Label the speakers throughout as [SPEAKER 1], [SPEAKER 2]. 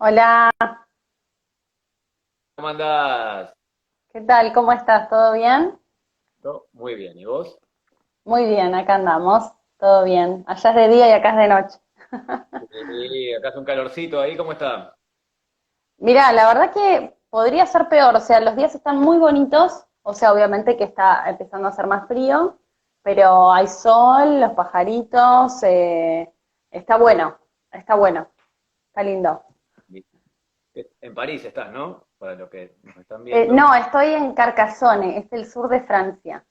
[SPEAKER 1] Hola,
[SPEAKER 2] ¿Cómo andás?
[SPEAKER 1] ¿qué tal? ¿Cómo estás? ¿Todo bien?
[SPEAKER 2] ¿Todo? Muy bien, ¿y vos?
[SPEAKER 1] Muy bien, acá andamos. Todo bien. Allá es de día y acá es de noche.
[SPEAKER 2] Sí, acá hace un calorcito ahí, ¿cómo está?
[SPEAKER 1] Mirá, la verdad que podría ser peor. O sea, los días están muy bonitos. O sea, obviamente que está empezando a hacer más frío, pero hay sol, los pajaritos. Está bueno, está bueno, está lindo.
[SPEAKER 2] En París estás, ¿no? Para los que nos están viendo.
[SPEAKER 1] No, estoy en Carcassonne, es el sur de Francia.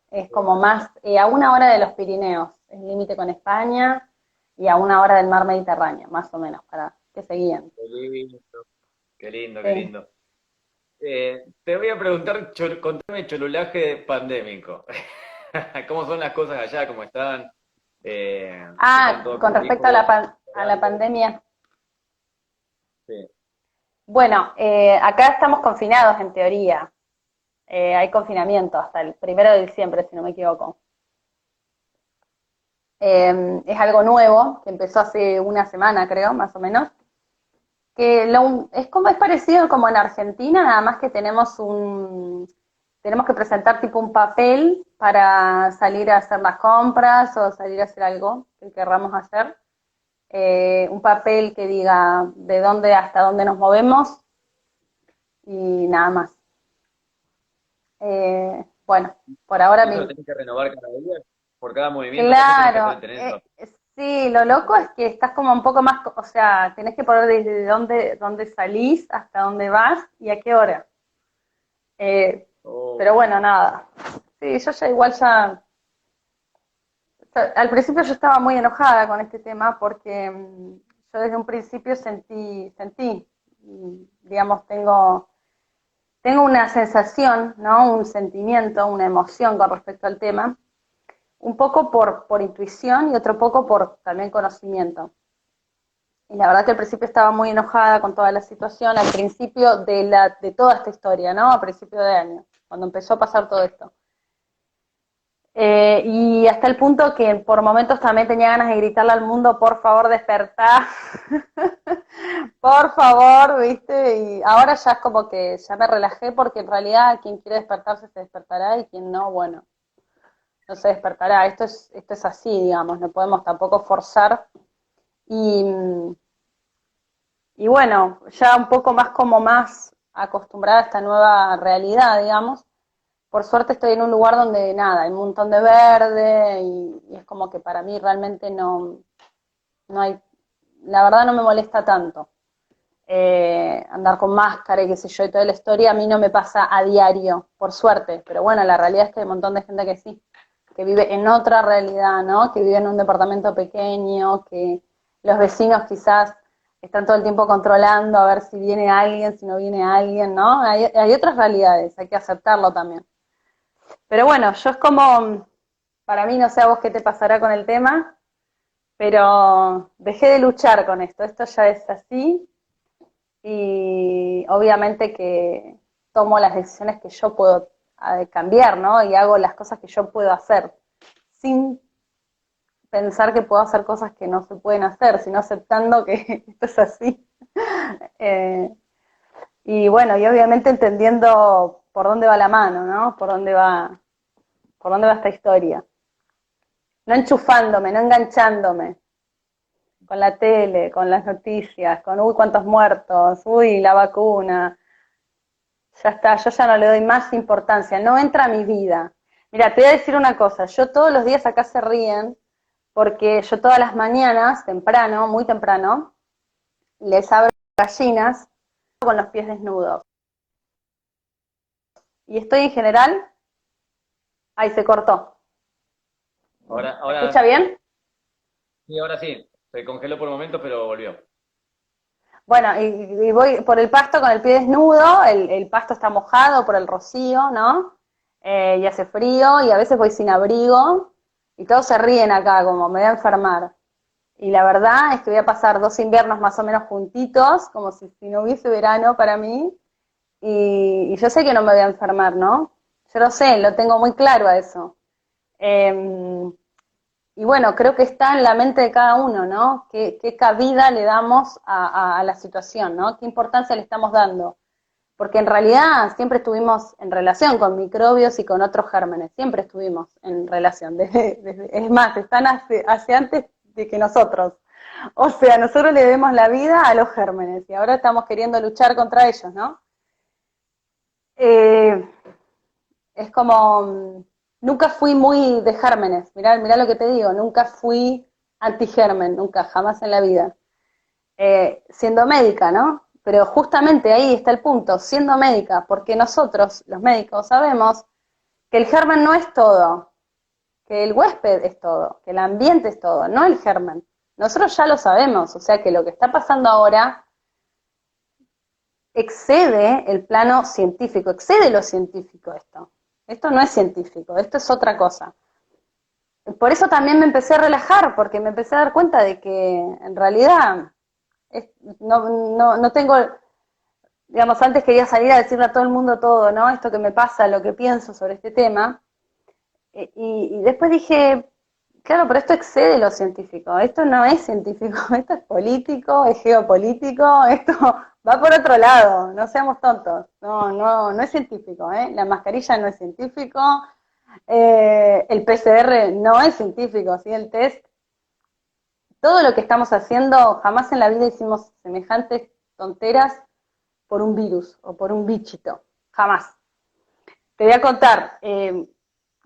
[SPEAKER 1] Es como más a una hora de los Pirineos, es límite con España y a una hora del mar Mediterráneo, más o menos, para que se guíen.
[SPEAKER 2] Qué lindo, qué lindo, qué
[SPEAKER 1] Sí.
[SPEAKER 2] lindo. Te voy a preguntar, contame cholulaje pandémico. ¿Cómo son las cosas allá? ¿Cómo están? ¿Están
[SPEAKER 1] Ah,
[SPEAKER 2] todos
[SPEAKER 1] con
[SPEAKER 2] con
[SPEAKER 1] respecto a
[SPEAKER 2] barbijo?
[SPEAKER 1] a la pandemia.
[SPEAKER 2] Sí.
[SPEAKER 1] Bueno, acá estamos confinados en teoría. Hay confinamiento hasta el 1 de diciembre, si no me equivoco. Es algo nuevo, que empezó hace una semana, creo, más o menos. Es como es parecido como en Argentina, nada más que tenemos que presentar tipo un papel para salir a hacer las compras o salir a hacer algo que querramos hacer. Un papel que diga de dónde hasta dónde nos movemos y nada más. Bueno, por ahora
[SPEAKER 2] ¿Y eso lo tenés que renovar cada día? Por cada movimiento que haces tenés que
[SPEAKER 1] claro,
[SPEAKER 2] tener eso.
[SPEAKER 1] sí, lo loco es que estás como un poco más, o sea, tenés que poner desde dónde salís hasta dónde vas y a qué hora. Eh,
[SPEAKER 2] Oh,
[SPEAKER 1] pero bueno, nada. Sí, yo ya igual al principio yo estaba muy enojada con este tema porque yo desde un principio digamos, tengo una sensación, ¿no? Un sentimiento, una emoción con respecto al tema, un poco por intuición y otro poco por también conocimiento. Y la verdad que al principio estaba muy enojada con toda la situación, al principio de toda esta historia, ¿no? A principio de año, cuando empezó a pasar todo esto. Y hasta el punto que por momentos también tenía ganas de gritarle al mundo, por favor, despertá, por favor, ¿viste? Y ahora ya es como que ya me relajé porque en realidad quien quiere despertarse se despertará y quien no, bueno, no se despertará. Esto es así, digamos, no podemos tampoco forzar. Y, y bueno, ya un poco más como más acostumbrada a esta nueva realidad, digamos, por suerte estoy en un lugar donde nada, hay un montón de verde y es como que para mí realmente no hay, la verdad no me molesta tanto andar con máscara y qué sé yo y toda la historia, a mí no me pasa a diario, por suerte, pero bueno, la realidad es que hay un montón de gente que sí, que vive en otra realidad, ¿no? Que vive en un departamento pequeño, que los vecinos quizás están todo el tiempo controlando a ver si viene alguien, si no viene alguien, ¿no? Hay otras realidades, hay que aceptarlo también. Pero bueno, yo es como, para mí no sé a vos qué te pasará con el tema, pero dejé de luchar con esto ya es así y obviamente que tomo las decisiones que yo puedo cambiar, ¿no? Y hago las cosas que yo puedo hacer, sin pensar que puedo hacer cosas que no se pueden hacer, sino aceptando que esto es así. Eh, y bueno, y obviamente entendiendo por dónde va la mano, ¿no? Por dónde va esta historia. No enchufándome, no enganchándome con la tele, con las noticias, con uy, cuántos muertos, uy, la vacuna. Ya está, yo ya no le doy más importancia, no entra a mi vida. Mira, te voy a decir una cosa, yo todos los días acá se ríen porque yo todas las mañanas, temprano, muy temprano, les abro gallinas con los pies desnudos. Y estoy en general, ahí se cortó.
[SPEAKER 2] ahora,
[SPEAKER 1] ¿Me escucha
[SPEAKER 2] ahora,
[SPEAKER 1] bien?
[SPEAKER 2] sí, ahora sí. Se congeló por un momento, pero volvió.
[SPEAKER 1] Bueno, y voy por el pasto con el pie desnudo, el pasto está mojado por el rocío, ¿no? Y hace frío y a veces voy sin abrigo y todos se ríen acá, como me voy a enfermar. Y la verdad es que voy a pasar 2 inviernos más o menos juntitos, como si no hubiese verano para mí, y yo sé que no me voy a enfermar, ¿no? Yo lo sé, lo tengo muy claro a eso. Eh, y bueno, creo que está en la mente de cada uno, ¿no? ¿Qué cabida le damos a la situación, ¿no? ¿Qué importancia le estamos dando? Porque en realidad siempre estuvimos en relación con microbios y con otros gérmenes, siempre estuvimos en relación. Es más, están hace antes de que nosotros. O sea, nosotros le debemos la vida a los gérmenes y ahora estamos queriendo luchar contra ellos, ¿no? Eh, es como, nunca fui muy de gérmenes, mirá lo que te digo, nunca fui anti-germen, nunca, jamás en la vida. Siendo médica, ¿no? Pero justamente ahí está el punto, siendo médica, porque nosotros, los médicos, sabemos que el germen no es todo, que el huésped es todo, que el ambiente es todo, no el germen. Nosotros ya lo sabemos, o sea que lo que está pasando ahora excede el plano científico, excede lo científico esto. Esto no es científico, esto es otra cosa. Por eso también me empecé a relajar, porque me empecé a dar cuenta de que en realidad no tengo, digamos, antes quería salir a decirle a todo el mundo todo, ¿no? Esto que me pasa, lo que pienso sobre este tema. Y después dije, claro, pero esto excede lo científico, esto no es científico, esto es político, es geopolítico, esto va por otro lado, no seamos tontos, no es científico, ¿eh? La mascarilla no es científico, el PCR no es científico, ¿sí? El test, todo lo que estamos haciendo, jamás en la vida hicimos semejantes tonteras por un virus o por un bichito, jamás. Te voy a contar,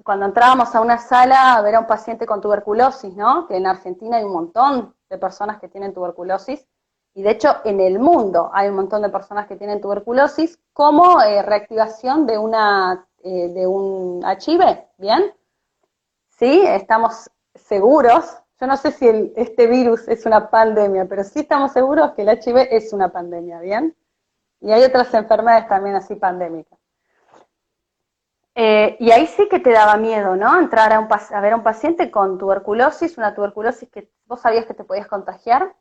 [SPEAKER 1] cuando entrábamos a una sala a ver a un paciente con tuberculosis, ¿no? Que en Argentina hay un montón de personas que tienen tuberculosis, y de hecho en el mundo hay un montón de personas que tienen tuberculosis como reactivación de un HIV, ¿bien? Sí, estamos seguros, yo no sé si este virus es una pandemia, pero sí estamos seguros que el HIV es una pandemia, ¿bien? Y hay otras enfermedades también así pandémicas. Y ahí sí que te daba miedo, ¿no? Entrar a ver a un paciente con tuberculosis, una tuberculosis que vos sabías que te podías contagiar,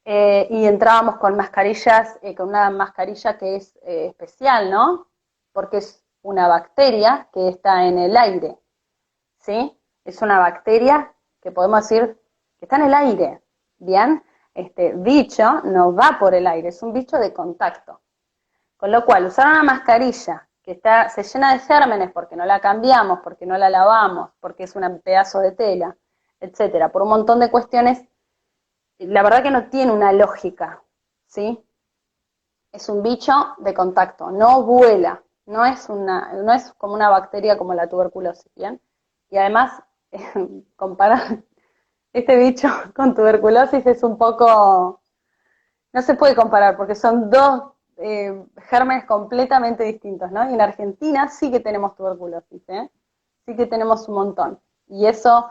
[SPEAKER 1] y entrábamos con mascarillas, con una mascarilla que es especial, ¿no? Porque es una bacteria que está en el aire, ¿sí? Es una bacteria que podemos decir que está en el aire, ¿bien? Este bicho no va por el aire, es un bicho de contacto. Con lo cual, usar una mascarilla que se llena de gérmenes porque no la cambiamos, porque no la lavamos, porque es un pedazo de tela, etcétera, por un montón de cuestiones, la verdad que no tiene una lógica, ¿sí? Es un bicho de contacto, no vuela, no es como una bacteria como la tuberculosis, ¿bien? Y además, comparar este bicho con tuberculosis es un poco, no se puede comparar porque son dos gérmenes completamente distintos, ¿no? Y en Argentina sí que tenemos tuberculosis, ¿eh? Sí que tenemos un montón. Y eso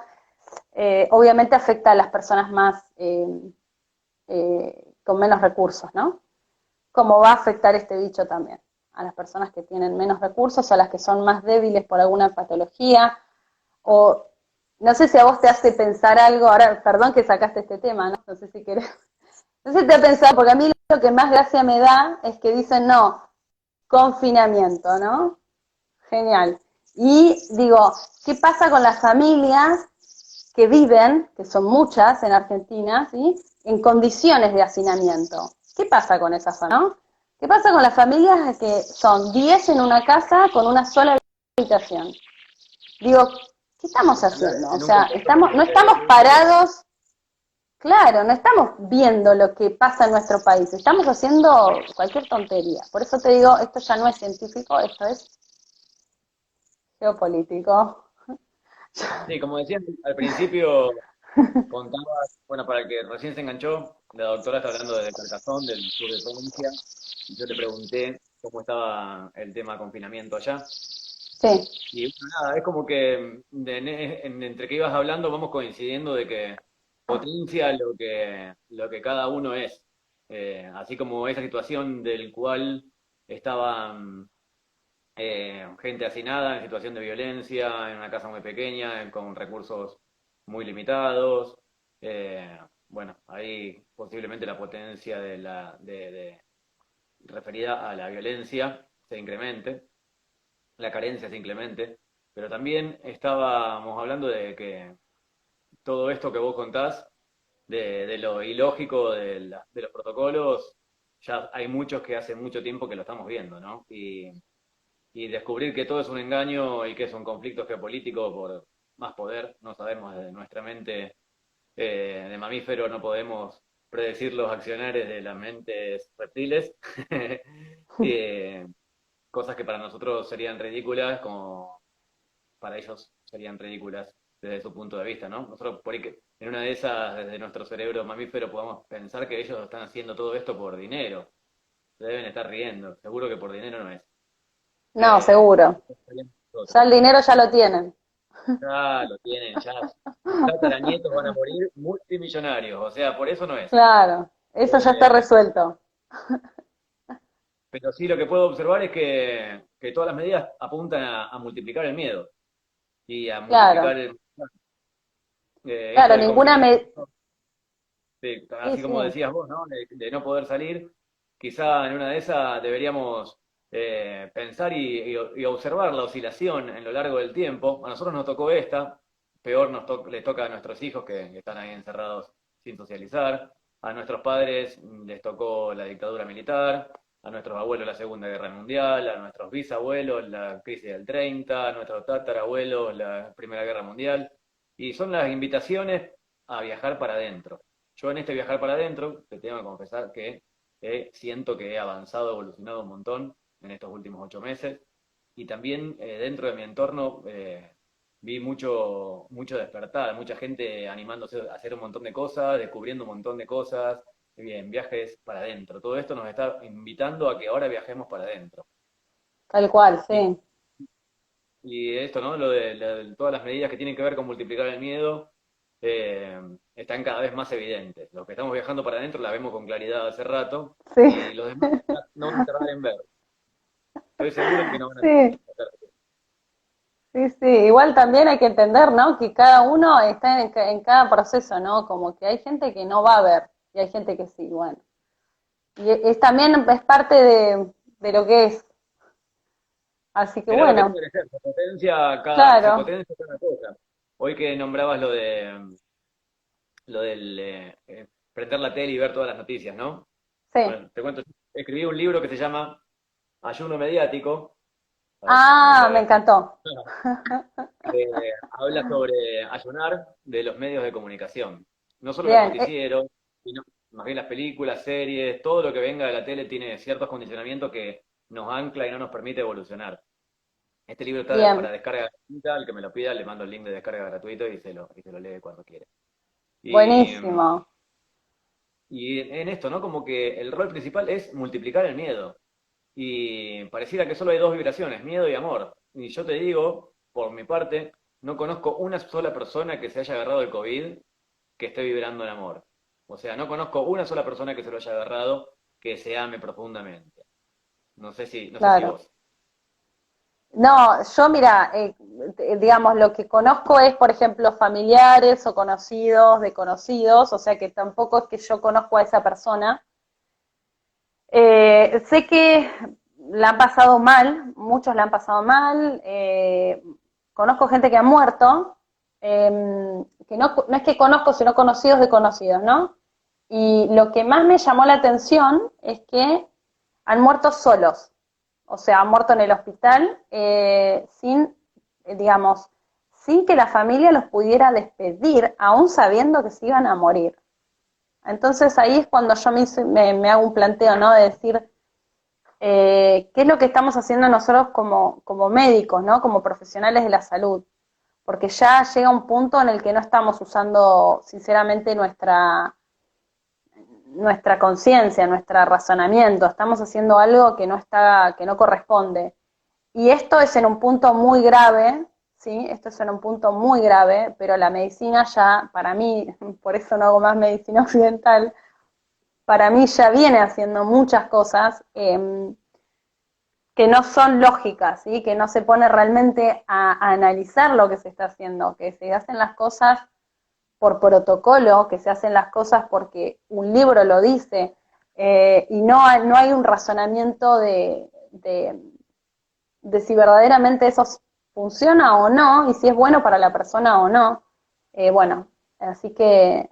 [SPEAKER 1] obviamente afecta a las personas más con menos recursos, ¿no? Como va a afectar este bicho también a las personas que tienen menos recursos, a las que son más débiles por alguna patología, o no sé si a vos te hace pensar algo, ahora, perdón que sacaste este tema, no sé si querés. No sé si te ha pensado, porque a mí lo que más gracia me da es que dicen, no, confinamiento, ¿no? Genial. Y digo, ¿qué pasa con las familias que viven, que son muchas en Argentina, ¿sí? En condiciones de hacinamiento? ¿Qué pasa con esas familias, no? ¿Qué pasa con las familias que son 10 en una casa con una sola habitación? Digo, ¿qué estamos haciendo? O sea, no estamos parados. Claro, no estamos viendo lo que pasa en nuestro país, estamos haciendo cualquier tontería. Por eso te digo, esto ya no es científico, esto es geopolítico.
[SPEAKER 2] Sí, como decían al principio, contabas, bueno, para el que recién se enganchó, la doctora está hablando de Carcassonne, del sur de Francia, y yo le pregunté cómo estaba el tema de confinamiento allá.
[SPEAKER 1] Sí,
[SPEAKER 2] Y bueno, nada, es como que entre que ibas hablando vamos coincidiendo de que potencia lo que cada uno es. Así como esa situación del cual estaban gente hacinada en situación de violencia, en una casa muy pequeña, con recursos muy limitados. Bueno, ahí posiblemente la potencia referida a la violencia se incremente, la carencia se incremente, pero también estábamos hablando de que todo esto que vos contás, de lo ilógico de los protocolos, ya hay muchos que hace mucho tiempo que lo estamos viendo, ¿no? Y descubrir que todo es un engaño y que es un conflicto geopolítico por más poder, no sabemos de nuestra mente de mamífero, no podemos predecir los accionares de las mentes reptiles. Eh, Cosas que para nosotros serían ridículas, como para ellos serían ridículas desde su punto de vista, ¿no? Nosotros por ahí que en una de esas, desde nuestro cerebro mamífero, podemos pensar que ellos están haciendo todo esto por dinero. Se deben estar riendo, seguro que por dinero no es.
[SPEAKER 1] No, seguro. Ya el dinero ya lo tienen.
[SPEAKER 2] Ya lo tienen, ya sus tataranietos van a morir multimillonarios, o sea, por eso no es.
[SPEAKER 1] Claro, eso ya está
[SPEAKER 2] Eh,
[SPEAKER 1] resuelto.
[SPEAKER 2] pero sí lo que puedo observar es que todas las medidas apuntan a multiplicar el miedo y a
[SPEAKER 1] Claro,
[SPEAKER 2] multiplicar esto
[SPEAKER 1] claro,
[SPEAKER 2] de
[SPEAKER 1] ninguna
[SPEAKER 2] confinamiento,
[SPEAKER 1] me... Sí,
[SPEAKER 2] así como
[SPEAKER 1] sí,
[SPEAKER 2] decías vos, ¿no? De no poder salir, quizá en una de esas deberíamos pensar y observar la oscilación en lo largo del tiempo. A nosotros nos tocó esta, peor les toca a nuestros hijos que están ahí encerrados sin socializar, a nuestros padres les tocó la dictadura militar, a nuestros abuelos la Segunda Guerra Mundial, a nuestros bisabuelos la crisis del 30, a nuestros tatarabuelos la Primera Guerra Mundial, y son las invitaciones a viajar para adentro. Yo en este viajar para adentro, te tengo que confesar que siento que he avanzado, evolucionado un montón en estos últimos 8 meses, y también dentro de mi entorno vi mucho despertar, mucha gente animándose a hacer un montón de cosas, descubriendo un montón de cosas, bien, viajes para adentro. Todo esto nos está invitando a que ahora viajemos para adentro.
[SPEAKER 1] tal cual,
[SPEAKER 2] Y,
[SPEAKER 1] sí.
[SPEAKER 2] y esto, ¿no? Lo de todas las medidas que tienen que ver con multiplicar el miedo, eh, están cada vez más evidentes. Los que estamos viajando para adentro la vemos con claridad hace rato,
[SPEAKER 1] Sí,
[SPEAKER 2] y los demás no van a tardar en ver. Estoy seguro en que no van a tardar
[SPEAKER 1] sí, sí, sí. Igual también hay que entender, ¿no? Que cada uno está en cada proceso, ¿no? Como que hay gente que no va a ver y hay gente que sí, bueno. Y también es parte de lo que es. Así que
[SPEAKER 2] Pero es lo que
[SPEAKER 1] bueno,
[SPEAKER 2] tiene que ser, se
[SPEAKER 1] claro,
[SPEAKER 2] potencia cada cosa. Hoy que nombrabas lo del prender la tele y ver todas las noticias, ¿no?
[SPEAKER 1] sí.
[SPEAKER 2] Bueno, te cuento, escribí un libro que se llama Ayuno Mediático, a ver, no me
[SPEAKER 1] Ah, me
[SPEAKER 2] trae,
[SPEAKER 1] encantó.
[SPEAKER 2] habla sobre ayunar de los medios de comunicación. No solo los
[SPEAKER 1] Bien,
[SPEAKER 2] noticieros, sino más bien las películas, series, todo lo que venga de la tele tiene ciertos condicionamientos que nos ancla y no nos permite evolucionar. Este libro está
[SPEAKER 1] bien,
[SPEAKER 2] para descarga gratuita, al que me lo pida le mando el link de descarga gratuito y se lo lee cuando quiere. Y,
[SPEAKER 1] buenísimo.
[SPEAKER 2] y en esto, ¿no? Como que el rol principal es multiplicar el miedo. Y pareciera que solo hay dos vibraciones, miedo y amor. Y yo te digo, por mi parte, no conozco una sola persona que se haya agarrado el COVID que esté vibrando en amor. O sea, no conozco una sola persona que se lo haya agarrado que se ame profundamente. No sé si
[SPEAKER 1] Claro.
[SPEAKER 2] vos.
[SPEAKER 1] No, yo mira, digamos, lo que conozco es, por ejemplo, familiares o conocidos de conocidos, o sea que tampoco es que yo conozco a esa persona. Sé que la han pasado mal, muchos la han pasado mal, conozco gente que ha muerto, que no es que conozco, sino conocidos de conocidos, ¿no? Y lo que más me llamó la atención es que han muerto solos, o sea, han muerto en el hospital sin, digamos, sin que la familia los pudiera despedir, aún sabiendo que se iban a morir. Entonces ahí es cuando yo me hago un planteo, ¿no? De decir, ¿qué es lo que estamos haciendo nosotros como médicos, ¿no? Como profesionales de la salud? Porque ya llega un punto en el que no estamos usando, sinceramente, nuestra conciencia, nuestro razonamiento, estamos haciendo algo que no está, que no corresponde. Y esto es en un punto muy grave, ¿sí? Esto es en un punto muy grave, pero la medicina ya, para mí, por eso no hago más medicina occidental, para mí ya viene haciendo muchas cosas que no son lógicas, ¿sí? Que no se pone realmente a analizar lo que se está haciendo, que se hacen las cosas por protocolo, que se hacen las cosas porque un libro lo dice, y no hay un razonamiento de si verdaderamente eso funciona o no, y si es bueno para la persona o no. Bueno, Así que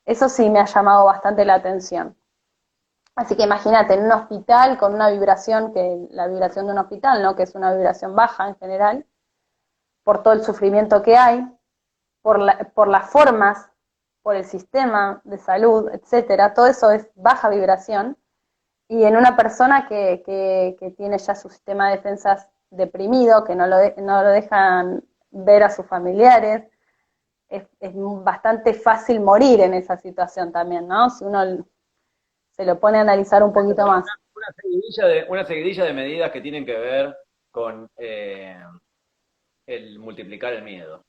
[SPEAKER 1] eso sí me ha llamado bastante la atención. Así que imagínate, en un hospital con una vibración, que la vibración de un hospital, ¿no? Que es una vibración baja en general, por todo el sufrimiento que hay, por las formas, por el sistema de salud, etcétera, todo eso es baja vibración. Y en una persona que tiene ya su sistema de defensas deprimido, que no lo dejan ver a sus familiares, es bastante fácil morir en esa situación también, ¿no? Si uno se lo pone a analizar un poquito más.
[SPEAKER 2] Una seguidilla de medidas que tienen que ver con el multiplicar el miedo.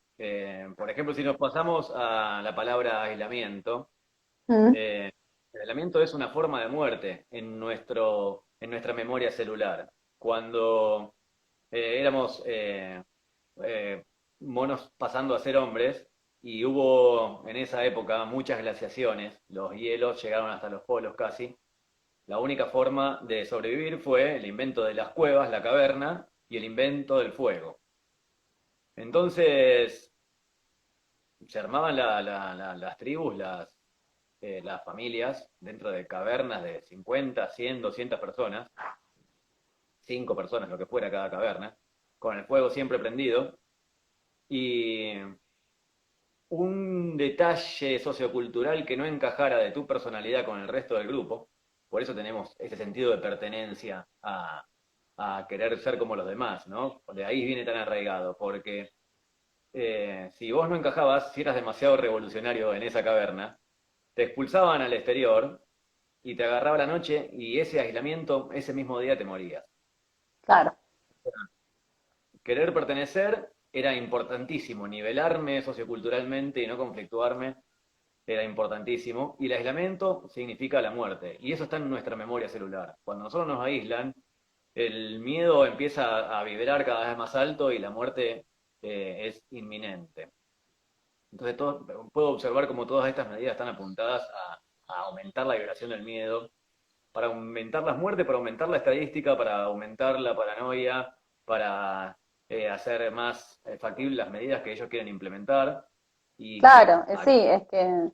[SPEAKER 2] Por ejemplo, si nos pasamos a la palabra aislamiento,
[SPEAKER 1] Mm,
[SPEAKER 2] eh, el aislamiento es una forma de muerte en nuestra memoria celular. Cuando éramos eh, monos pasando a ser hombres y hubo en esa época muchas glaciaciones, los hielos llegaron hasta los polos casi. La única forma de sobrevivir fue el invento de las cuevas, la caverna y el invento del fuego. Entonces se armaban las tribus, las familias dentro de cavernas de 50, 100, 200 personas, 5 personas, lo que fuera cada caverna, con el fuego siempre prendido. Y un detalle sociocultural que no encajara de tu personalidad con el resto del grupo, por eso tenemos ese sentido de pertenencia a querer ser como los demás, ¿no? De ahí viene tan arraigado, porque si vos no encajabas, si eras demasiado revolucionario en esa caverna, te expulsaban al exterior y te agarraba la noche y ese aislamiento, ese mismo día te morías.
[SPEAKER 1] claro,
[SPEAKER 2] Querer pertenecer era importantísimo, nivelarme socioculturalmente y no conflictuarme era importantísimo, y el aislamiento significa la muerte, y eso está en nuestra memoria celular. Cuando nosotros nos aíslan, el miedo empieza a vibrar cada vez más alto y la muerte es inminente. Entonces puedo observar cómo todas estas medidas están apuntadas a aumentar la vibración del miedo, para aumentar las muertes, para aumentar la estadística, para aumentar la paranoia, para hacer más factibles las medidas que ellos quieren implementar. Y que
[SPEAKER 1] claro, sí, es que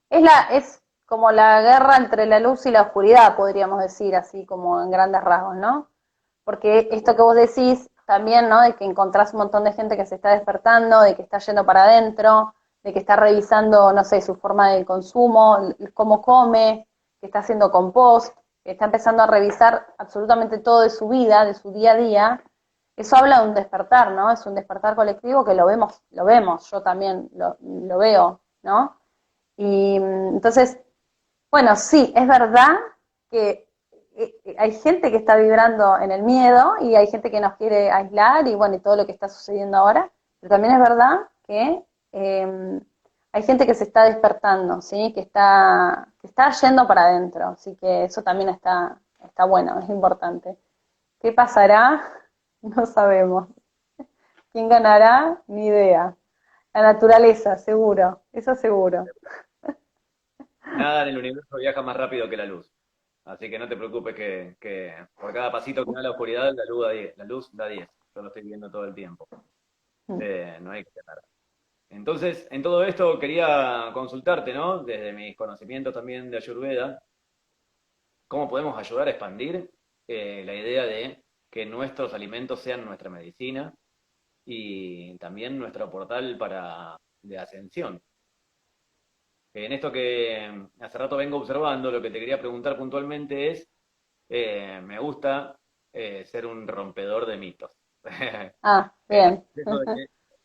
[SPEAKER 1] es como la guerra entre la luz y la oscuridad, podríamos decir, así como en grandes rasgos, ¿no? Porque esto que vos decís también, ¿no? De que encontrás un montón de gente que se está despertando, de que está yendo para adentro, de que está revisando, no sé, su forma de consumo, cómo come, que está haciendo compost, que está empezando a revisar absolutamente todo de su vida, de su día a día. Eso habla de un despertar, ¿no? Es un despertar colectivo que lo vemos, yo también lo veo, ¿no? Y entonces, bueno, sí, es verdad que hay gente que está vibrando en el miedo y hay gente que nos quiere aislar y bueno, y todo lo que está sucediendo ahora, pero también es verdad que hay gente que se está despertando, ¿sí? Que está yendo para adentro, así que eso también está bueno, es importante. ¿Qué pasará? No sabemos. ¿Quién ganará? Ni idea. La naturaleza, seguro, eso seguro.
[SPEAKER 2] nada en el universo viaja más rápido que la luz. Así que no te preocupes que por cada pasito que da la oscuridad, la luz da 10. La luz da 10. Yo lo estoy viendo todo el tiempo. No hay que temer. Entonces, en todo esto quería consultarte, ¿no? Desde mis conocimientos también de Ayurveda, ¿cómo podemos ayudar a expandir la idea de que nuestros alimentos sean nuestra medicina y también nuestro portal de ascensión? En esto que hace rato vengo observando, lo que te quería preguntar puntualmente es, me gusta ser un rompedor de mitos.
[SPEAKER 1] Ah,
[SPEAKER 2] En
[SPEAKER 1] bien.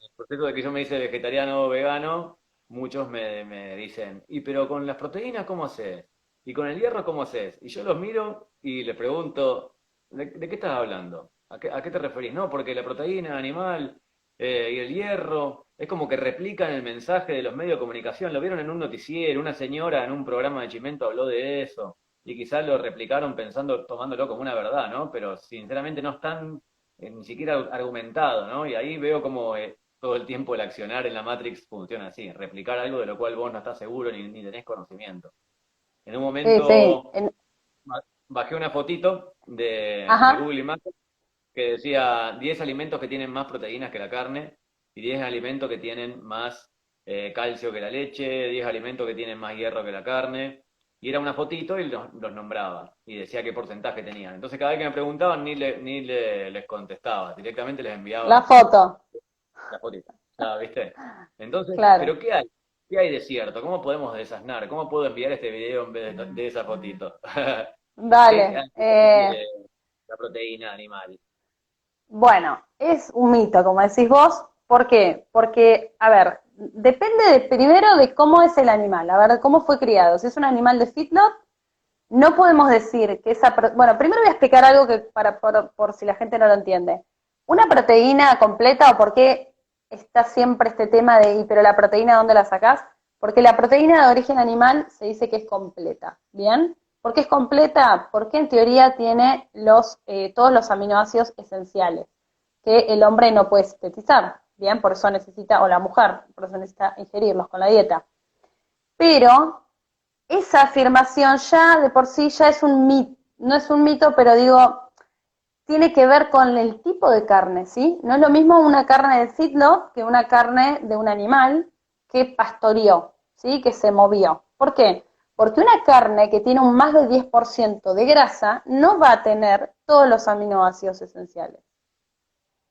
[SPEAKER 2] el proceso de que yo me hice vegetariano o vegano, muchos me dicen, ¿y pero con las proteínas cómo haces? ¿Y con el hierro cómo haces? Y yo los miro y les pregunto, ¿de qué estás hablando? A qué te referís? No, porque la proteína animal y el hierro es como que replican el mensaje de los medios de comunicación. Lo vieron en un noticiero, una señora en un programa de Chimento habló de eso, y quizás lo replicaron pensando, tomándolo como una verdad, ¿no? Pero sinceramente no están ni siquiera argumentado, ¿no? Y ahí veo como todo el tiempo el accionar en la Matrix funciona así, replicar algo de lo cual vos no estás seguro ni tenés conocimiento. En un
[SPEAKER 1] Sí, sí.
[SPEAKER 2] momento bajé una fotito de
[SPEAKER 1] Ajá.
[SPEAKER 2] Google Images que decía 10 alimentos que tienen más proteínas que la carne y 10 alimentos que tienen más calcio que la leche, 10 alimentos que tienen más hierro que la carne. Y era una fotito y los nombraba. Y decía qué porcentaje tenían. Entonces cada vez que me preguntaban les contestaba. Directamente les
[SPEAKER 1] La
[SPEAKER 2] enviaba
[SPEAKER 1] foto,
[SPEAKER 2] la fotito. Ya, ¿viste? Entonces,
[SPEAKER 1] claro.
[SPEAKER 2] ¿pero qué hay? ¿Qué hay de cierto? ¿Cómo podemos desasnar? ¿Cómo puedo enviar este video en vez de esa fotito? ¿A
[SPEAKER 1] Dale.
[SPEAKER 2] qué se refiere la proteína animal?
[SPEAKER 1] Bueno, es un mito, como decís vos. ¿Por qué? Porque, a ver, depende primero de cómo es el animal, a ver, cómo fue criado. Si es un animal de feedlot, no podemos decir que esa... Bueno, primero voy a explicar algo que por si la gente no lo entiende. Una proteína completa, o por qué está siempre este tema de, ¿y pero la proteína dónde la sacás? Porque la proteína de origen animal se dice que es completa, ¿bien? ¿Por qué es completa? Porque en teoría tiene todos los aminoácidos esenciales que el hombre no puede sintetizar, ¿bien? Por eso necesita, o la mujer, por eso necesita ingerirlos con la dieta. Pero esa afirmación ya de por sí ya es un mito, no es un mito, pero digo, tiene que ver con el tipo de carne, ¿sí? No es lo mismo una carne de feedlot que una carne de un animal que pastoreó, ¿sí? Que se movió. ¿Por qué? Porque una carne que tiene un más del 10% de grasa no va a tener todos los aminoácidos esenciales.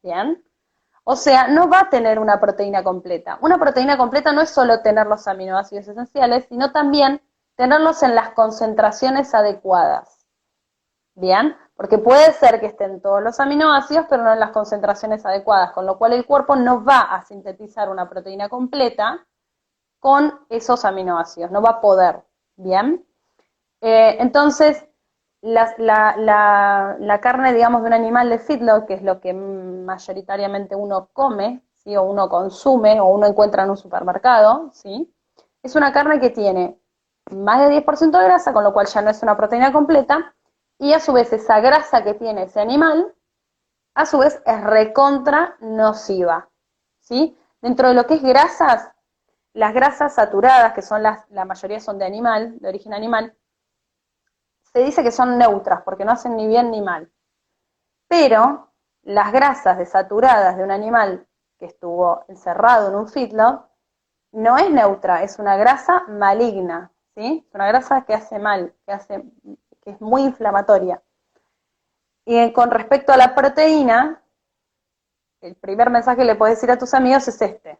[SPEAKER 1] ¿Bien? O sea, no va a tener una proteína completa. Una proteína completa no es solo tener los aminoácidos esenciales, sino también tenerlos en las concentraciones adecuadas. ¿Bien? Porque puede ser que estén todos los aminoácidos, pero no en las concentraciones adecuadas, con lo cual el cuerpo no va a sintetizar una proteína completa con esos aminoácidos, no va a poder. ¿Bien? Entonces, la carne, digamos, de un animal de feedlot, que es lo que mayoritariamente uno come, ¿sí? O uno consume, o uno encuentra en un supermercado, ¿sí? Es una carne que tiene más de 10% de grasa, con lo cual ya no es una proteína completa, y a su vez esa grasa que tiene ese animal, a su vez es recontra nociva, ¿sí? Dentro de lo que es grasas, las grasas saturadas, que son la mayoría son de animal, de origen animal, se dice que son neutras porque no hacen ni bien ni mal. Pero las grasas desaturadas de un animal que estuvo encerrado en un feedlot no es neutra, es una grasa maligna, ¿sí? Es una grasa que hace mal, que es muy inflamatoria. Y con respecto a la proteína, el primer mensaje que le puedes decir a tus amigos es este.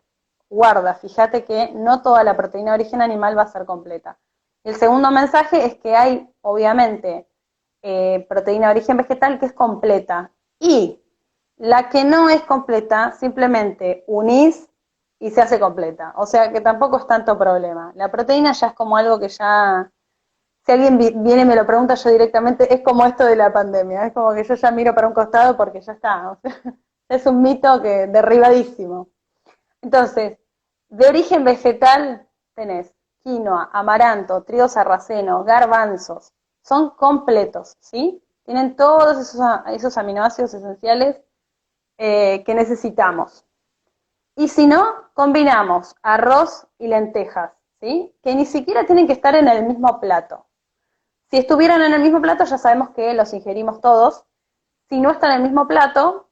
[SPEAKER 1] Guarda, fíjate que no toda la proteína de origen animal va a ser completa. El segundo mensaje es que hay, obviamente, proteína de origen vegetal que es completa. Y la que no es completa, simplemente unís y se hace completa. O sea que tampoco es tanto problema. La proteína ya es como algo que ya, si alguien viene y me lo pregunta yo directamente, es como esto de la pandemia. Es como que yo ya miro para un costado porque ya está. O sea, es un mito que derribadísimo. Entonces, de origen vegetal tenés quinoa, amaranto, trigo sarraceno, garbanzos. Son completos, ¿sí? Tienen todos esos aminoácidos esenciales que necesitamos. Y si no, combinamos arroz y lentejas, ¿sí? Que ni siquiera tienen que estar en el mismo plato. Si estuvieran en el mismo plato, ya sabemos que los ingerimos todos. Si no está en el mismo plato,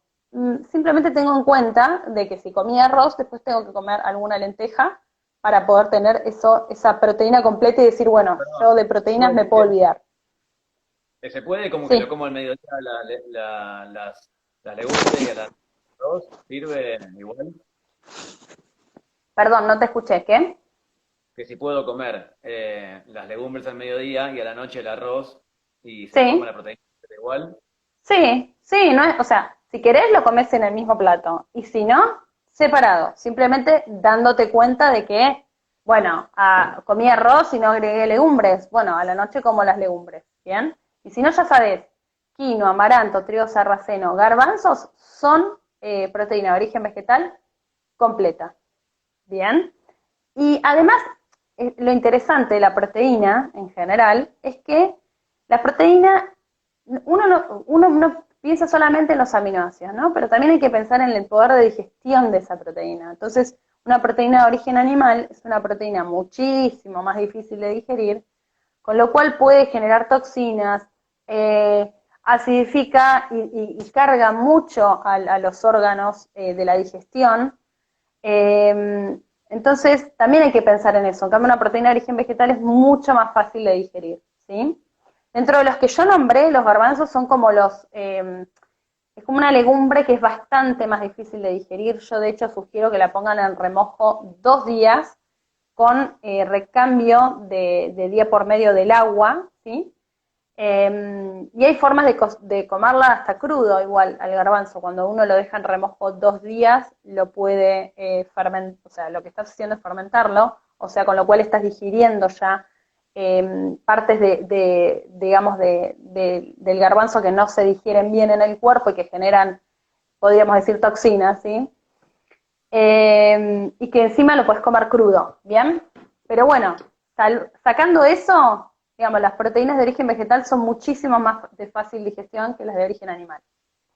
[SPEAKER 1] simplemente tengo en cuenta de que si comí arroz, después tengo que comer alguna lenteja para poder tener esa proteína completa y decir, bueno,
[SPEAKER 2] Perdón,
[SPEAKER 1] yo de proteínas me puedo olvidar.
[SPEAKER 2] ¿se puede como que lo
[SPEAKER 1] Sí,
[SPEAKER 2] como al mediodía las legumbres y a las dos? ¿Sirve igual?
[SPEAKER 1] perdón, no te escuché, ¿qué?
[SPEAKER 2] Que si puedo comer las legumbres al mediodía y a la noche el arroz y se forma
[SPEAKER 1] Sí,
[SPEAKER 2] la proteína igual.
[SPEAKER 1] sí, sí, no es, o sea, si querés lo comes en el mismo plato y si no, separado, simplemente dándote cuenta de que, bueno, comí arroz y no agregué legumbres, bueno, a la noche como las legumbres, ¿bien? Y si no, ya sabés, quinoa, amaranto, trigo sarraceno, garbanzos son proteína de origen vegetal completa, ¿bien? Y además, lo interesante de la proteína en general es que la proteína, uno no piensa solamente en los aminoácidos, ¿no? Pero también hay que pensar en el poder de digestión de esa proteína. Entonces, una proteína de origen animal es una proteína muchísimo más difícil de digerir, con lo cual puede generar toxinas, acidifica y carga mucho a los órganos de la digestión. Entonces, también hay que pensar en eso. En cambio, una proteína de origen vegetal es mucho más fácil de digerir, ¿sí? Dentro de los que yo nombré, los garbanzos son como es como una legumbre que es bastante más difícil de digerir. Yo, de hecho, sugiero que la pongan en remojo 2 días con recambio de día por medio del agua, ¿sí? Y hay formas de comerla hasta crudo, igual al garbanzo. Cuando uno lo deja en remojo 2 días, lo puede fermentar, o sea, lo que estás haciendo es fermentarlo, o sea, con lo cual estás digiriendo ya partes digamos, del garbanzo que no se digieren bien en el cuerpo y que generan, podríamos decir, toxinas, ¿sí? Y que encima lo puedes comer crudo, ¿bien? Pero bueno, sacando eso, digamos, las proteínas de origen vegetal son muchísimo más de fácil digestión que las de origen animal,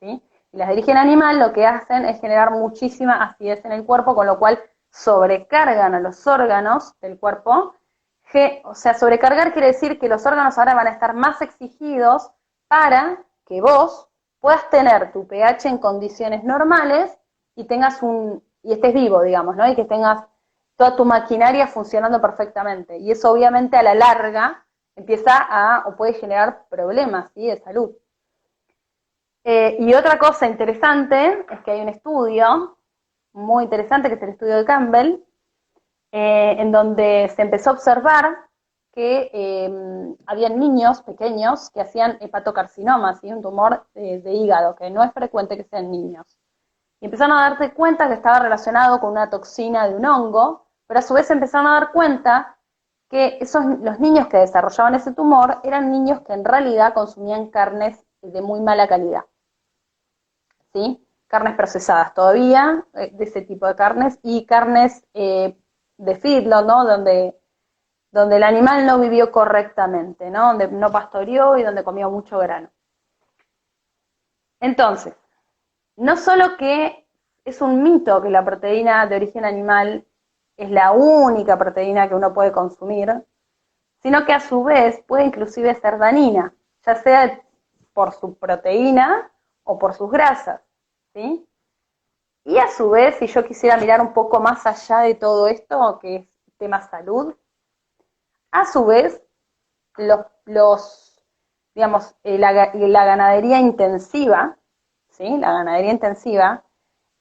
[SPEAKER 1] ¿sí? Y las de origen animal lo que hacen es generar muchísima acidez en el cuerpo, con lo cual sobrecargan a los órganos del cuerpo. O sea, sobrecargar quiere decir que los órganos ahora van a estar más exigidos para que vos puedas tener tu pH en condiciones normales y y estés vivo, digamos, ¿no? Y que tengas toda tu maquinaria funcionando perfectamente. Y eso obviamente a la larga o puede generar problemas, ¿sí? De salud. Y otra cosa interesante es que hay un estudio muy interesante, que es el estudio de Campbell, en donde se empezó a observar que habían niños pequeños que hacían hepatocarcinoma, ¿sí? Un tumor de hígado, que no es frecuente que sean niños. Y empezaron a darse cuenta que estaba relacionado con una toxina de un hongo, pero a su vez empezaron a dar cuenta que los niños que desarrollaban ese tumor eran niños que en realidad consumían carnes de muy mala calidad, ¿sí? Carnes procesadas todavía, de ese tipo de carnes, y carnes de feedlot, ¿no? Donde el animal no vivió correctamente, ¿no? Donde no pastoreó y donde comió mucho grano. Entonces, no solo que es un mito que la proteína de origen animal es la única proteína que uno puede consumir, sino que a su vez puede inclusive ser dañina, ya sea por su proteína o por sus grasas, ¿sí? Y a su vez, si yo quisiera mirar un poco más allá de todo esto, que es tema salud, a su vez, digamos, la ganadería intensiva, ¿sí? La ganadería intensiva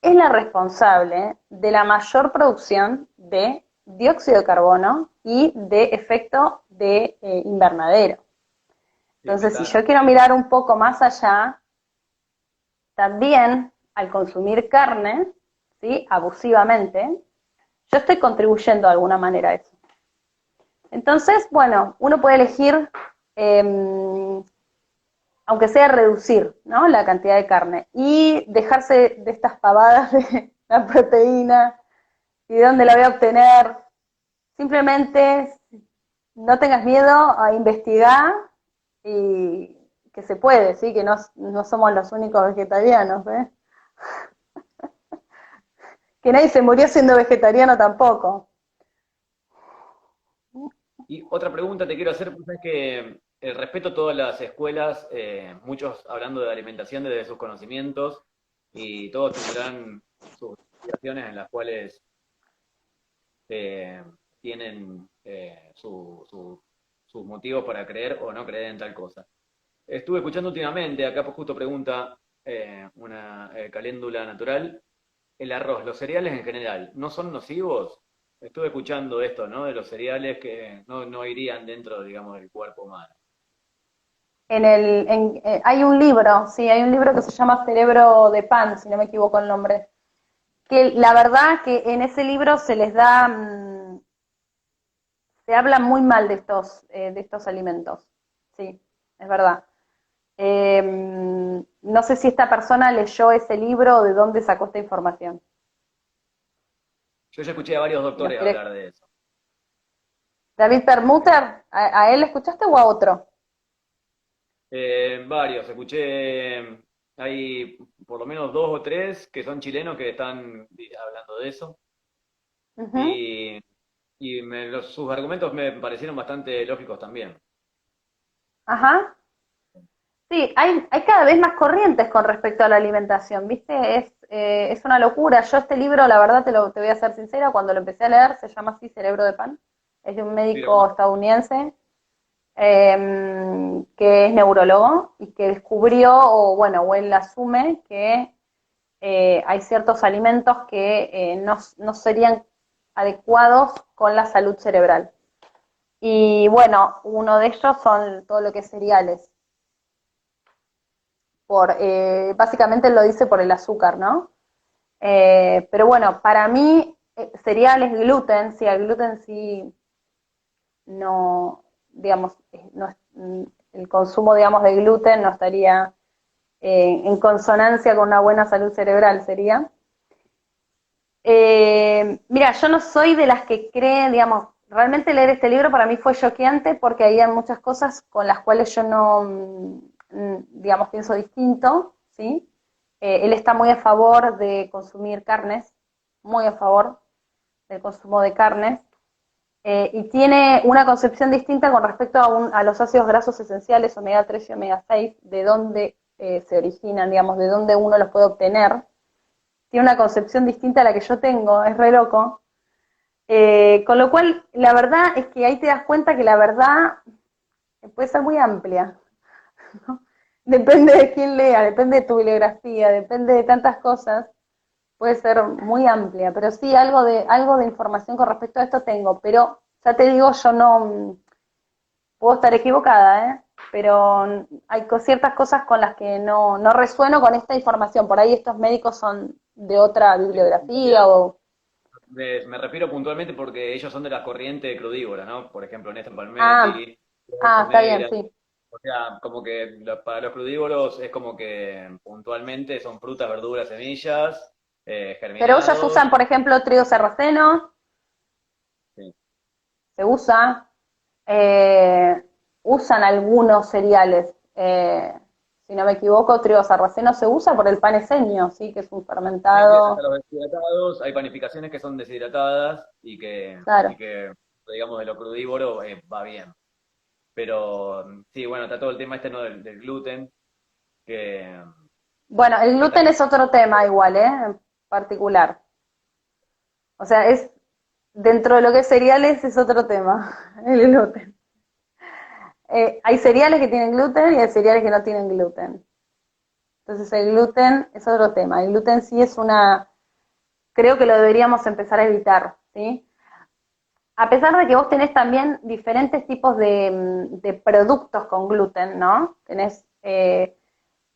[SPEAKER 1] es la responsable de la mayor producción de dióxido de carbono y de efecto de invernadero. Entonces, si yo quiero mirar un poco más allá, también al consumir carne, ¿sí? Abusivamente, yo estoy contribuyendo de alguna manera a eso. Entonces, bueno, uno puede elegir, aunque sea reducir, ¿no? La cantidad de carne y dejarse de estas pavadas de la proteína y de dónde la voy a obtener. Simplemente no tengas miedo a investigar y que se puede, ¿sí? Que no somos los únicos vegetarianos, ¿ves? Que nadie se murió siendo vegetariano tampoco.
[SPEAKER 2] Y otra pregunta te quiero hacer, pues es que respeto todas las escuelas, muchos hablando de alimentación desde sus conocimientos, y todos tendrán sus investigaciones en las cuales tienen sus motivos para creer o no creer en tal cosa. Estuve escuchando últimamente, acá pues justo pregunta una caléndula natural, el arroz, los cereales en general, ¿no son nocivos? Estuve escuchando esto, ¿no? De los cereales que no irían dentro, digamos, del cuerpo humano.
[SPEAKER 1] Hay un libro, sí, hay un libro que se llama Cerebro de Pan, si no me equivoco el nombre, que la verdad que en ese libro se habla muy mal de estos alimentos, sí, es verdad. No sé si esta persona leyó ese libro o de dónde sacó esta información.
[SPEAKER 2] Yo ya escuché a varios doctores hablar de eso.
[SPEAKER 1] David Perlmutter, ¿a él escuchaste o a otro?
[SPEAKER 2] Varios, escuché, hay por lo menos 2 o 3 que son chilenos que están hablando de eso.
[SPEAKER 1] Uh-huh.
[SPEAKER 2] Y sus argumentos me parecieron bastante lógicos también.
[SPEAKER 1] Ajá. Sí, hay cada vez más corrientes con respecto a la alimentación, ¿viste? es una locura. Yo este libro, la verdad, te voy a ser sincera, cuando lo empecé a leer, se llama así, Cerebro de Pan. Es de un
[SPEAKER 2] Sí, lo
[SPEAKER 1] médico
[SPEAKER 2] conozco.
[SPEAKER 1] estadounidense que es neurólogo y que descubrió, o bueno, o él asume que hay ciertos alimentos que no serían adecuados con la salud cerebral. Y bueno, uno de ellos son todo lo que es cereales. Básicamente lo dice por el azúcar, ¿no? Pero bueno, para mí, cereales, gluten, sí, el gluten sí no, digamos, no, el consumo, digamos, de gluten no estaría en consonancia con una buena salud cerebral, sería. Mira, yo no soy de las que creen, digamos, realmente leer este libro para mí fue choqueante porque había muchas cosas con las cuales yo no, digamos, pienso distinto, ¿sí? Él está muy a favor de consumir carnes, muy a favor del consumo de carnes, y tiene una concepción distinta con respecto a los ácidos grasos esenciales, omega 3 y omega 6, de dónde se originan, digamos, de dónde uno los puede obtener. Tiene una concepción distinta a la que yo tengo, es re loco. Con lo cual, la verdad es que ahí te das cuenta que la verdad puede ser muy amplia, ¿no? Depende de quién lea, depende de tu bibliografía, depende de tantas cosas, puede ser muy amplia, pero sí, algo de información con respecto a esto tengo, pero ya te digo, yo no, puedo estar equivocada, pero hay ciertas cosas con las que no resueno con esta información, por ahí estos médicos son de otra bibliografía o...
[SPEAKER 2] Me refiero puntualmente porque ellos son de la corriente crudívora, ¿no? Por ejemplo, Néstor
[SPEAKER 1] Ah,
[SPEAKER 2] Palmetti,
[SPEAKER 1] ah,
[SPEAKER 2] Roberto
[SPEAKER 1] está bien,
[SPEAKER 2] Neira.
[SPEAKER 1] sí.
[SPEAKER 2] O sea, como que para los crudívoros es como que puntualmente son frutas, verduras, semillas,
[SPEAKER 1] Pero ellos
[SPEAKER 2] germinados.
[SPEAKER 1] usan, por ejemplo, trigo sarraceno,
[SPEAKER 2] Sí.
[SPEAKER 1] se usa, eh, usan algunos cereales. Si no me equivoco, trigo sarraceno se usa por el paneseño, ¿sí? Que es un
[SPEAKER 2] Sí, sí, hasta
[SPEAKER 1] fermentado,
[SPEAKER 2] los deshidratados, hay panificaciones que son deshidratadas y
[SPEAKER 1] claro.
[SPEAKER 2] que digamos, de lo crudívoro va bien. Pero sí, bueno, está todo el tema este, ¿no? Del gluten, que,
[SPEAKER 1] Bueno, el
[SPEAKER 2] que
[SPEAKER 1] gluten
[SPEAKER 2] también...
[SPEAKER 1] es otro tema igual, en particular. O sea, es dentro de lo que es cereales es otro tema, el gluten. Hay cereales que tienen gluten y hay cereales que no tienen gluten. Entonces el gluten es otro tema. El gluten sí es creo que lo deberíamos empezar a evitar, ¿sí? A pesar de que vos tenés también diferentes tipos de productos con gluten, ¿no? Tenés,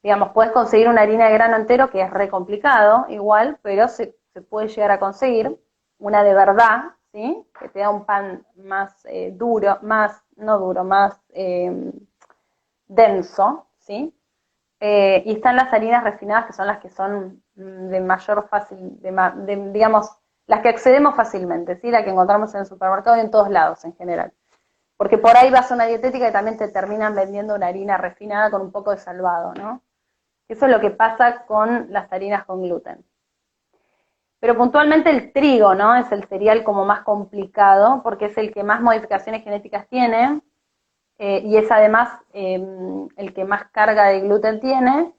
[SPEAKER 1] digamos, puedes conseguir una harina de grano entero, que es re complicado, igual, pero se puede llegar a conseguir una de verdad, ¿sí? Que te da un pan más duro, más, no duro, más denso, ¿sí? Y están las harinas refinadas, que son las que son de mayor fácil, digamos, las que accedemos fácilmente, ¿sí? La que encontramos en el supermercado y en todos lados en general. Porque por ahí vas a una dietética y también te terminan vendiendo una harina refinada con un poco de salvado, ¿no? Eso es lo que pasa con las harinas con gluten. Pero puntualmente el trigo, ¿no? Es el cereal como más complicado porque es el que más modificaciones genéticas tiene, y es además el que más carga de gluten tiene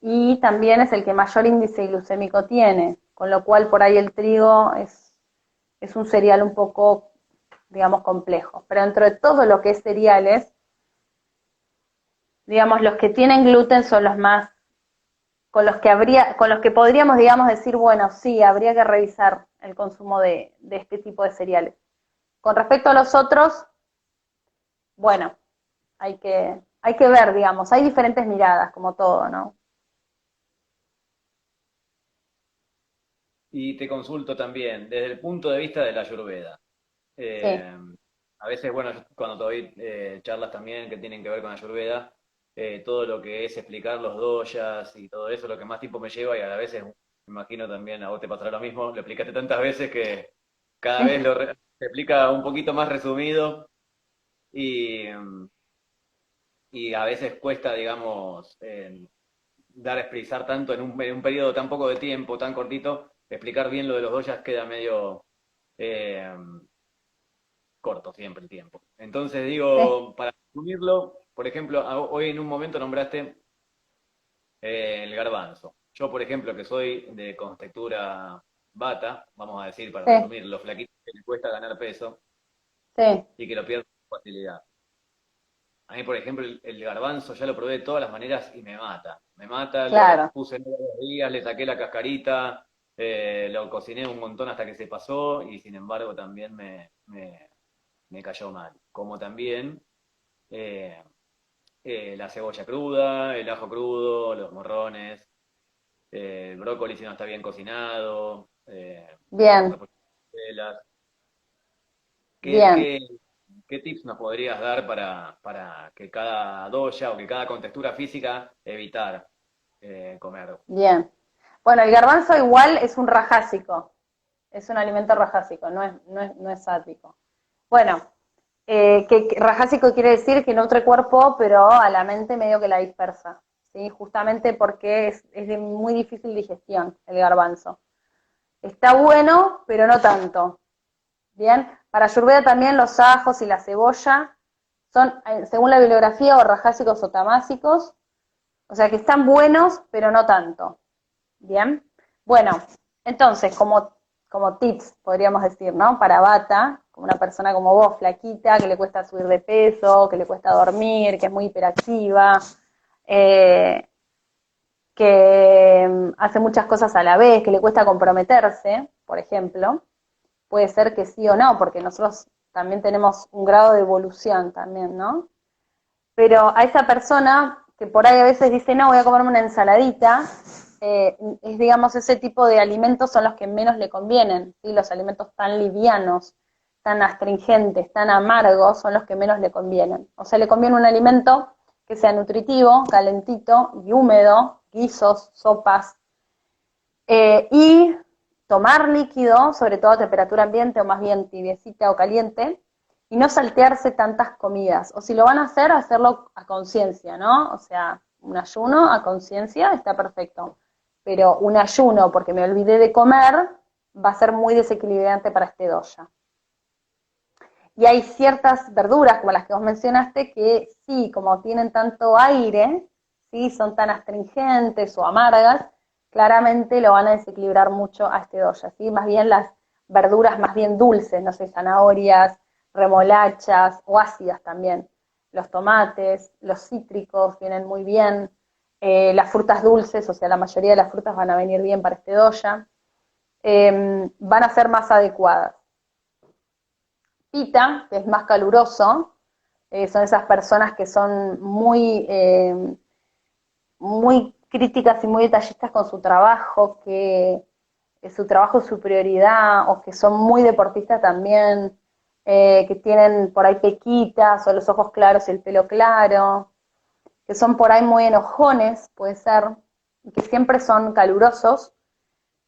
[SPEAKER 1] y también es el que mayor índice glucémico tiene, con lo cual por ahí el trigo es un cereal un poco, digamos, complejo. Pero dentro de todo lo que es cereales, digamos, los que tienen gluten son los más, con los que podríamos, digamos, decir, bueno, sí, habría que revisar el consumo de este tipo de cereales. Con respecto a los otros, bueno, hay que ver, digamos, hay diferentes miradas, como todo, ¿no?
[SPEAKER 2] Y te consulto también, desde el punto de vista de la Ayurveda.
[SPEAKER 1] Sí,
[SPEAKER 2] Eh, a veces, bueno, yo cuando te doy charlas también que tienen que ver con Ayurveda, todo lo que es explicar los doyas y todo eso, lo que más tiempo me lleva y a veces, me imagino también a vos te pasará lo mismo, lo explicaste tantas veces que cada
[SPEAKER 1] sí.
[SPEAKER 2] vez se explica un poquito más resumido y, y a veces cuesta, digamos, dar a expresar tanto en un periodo tan poco de tiempo, tan cortito, explicar bien lo de los doyas queda medio... eh, corto siempre el tiempo. Entonces
[SPEAKER 1] Sí.
[SPEAKER 2] digo, para resumirlo, por ejemplo, hoy en un momento nombraste el garbanzo. yo, por ejemplo, que soy de contextura bata, vamos a decir, para
[SPEAKER 1] Sí,
[SPEAKER 2] resumir, los flaquitos que les cuesta ganar peso
[SPEAKER 1] sí,
[SPEAKER 2] y que lo pierden con facilidad. A mí, por ejemplo, el garbanzo ya lo probé de todas las maneras y me mata. Me mata, lo
[SPEAKER 1] claro,
[SPEAKER 2] puse en 2 días, le saqué la cascarita, lo cociné un montón hasta que se pasó y sin embargo también me cayó mal. Como también eh, la cebolla cruda, el ajo crudo, los morrones, el brócoli si no está bien cocinado, los
[SPEAKER 1] bien,
[SPEAKER 2] repollos en velas. ¿Qué,
[SPEAKER 1] bien,
[SPEAKER 2] qué, qué tips nos podrías dar para que cada doya o que cada contextura física evitar comer?
[SPEAKER 1] bien. Bueno, el garbanzo igual es un rajásico, es un alimento rajásico, no es sático. Bueno, que rajásico quiere decir que nutre cuerpo, pero a la mente medio que la dispersa, ¿sí? Justamente porque es de muy difícil digestión el garbanzo. Está bueno, pero no tanto. Bien, para Ayurveda también los ajos y la cebolla son, según la bibliografía, o rajásicos o tamásicos, o sea que están buenos, pero no tanto. Bien, bueno, entonces, como tips, podríamos decir, ¿no? Para Bata, como una persona como vos, flaquita, que le cuesta subir de peso, que le cuesta dormir, que es muy hiperactiva, eh, que hace muchas cosas a la vez, que le cuesta comprometerse, por ejemplo, puede ser que sí o no, porque nosotros también tenemos un grado de evolución también, ¿no? Pero a esa persona que por ahí a veces dice, no, voy a comerme una ensaladita, es, digamos, ese tipo de alimentos son los que menos le convienen, ¿sí? Los alimentos tan livianos, tan astringentes, tan amargos, son los que menos le convienen. O sea, le conviene un alimento que sea nutritivo, calentito y húmedo, guisos, sopas, y tomar líquido, sobre todo a temperatura ambiente o más bien tibiecita o caliente, y no saltearse tantas comidas. O si lo van a hacer, hacerlo a conciencia, ¿no? O sea, un ayuno a conciencia está perfecto. Pero un ayuno porque me olvidé de comer va a ser muy desequilibrante para este doya. Y hay ciertas verduras, como las que vos mencionaste, que sí, como tienen tanto aire, sí, son tan astringentes o amargas, claramente lo van a desequilibrar mucho a este doya, ¿sí? Más bien las verduras más bien dulces, no sé, zanahorias, remolachas o ácidas también. Los tomates, los cítricos vienen muy bien, las frutas dulces, o sea, la mayoría de las frutas van a venir bien para este doya, van a ser más adecuadas. Pita, que es más caluroso, son esas personas que son muy críticas y muy detallistas con su trabajo, que su trabajo es su prioridad, o que son muy deportistas también, que tienen por ahí pequitas, o los ojos claros y el pelo claro, que son por ahí muy enojones, puede ser, y que siempre son calurosos.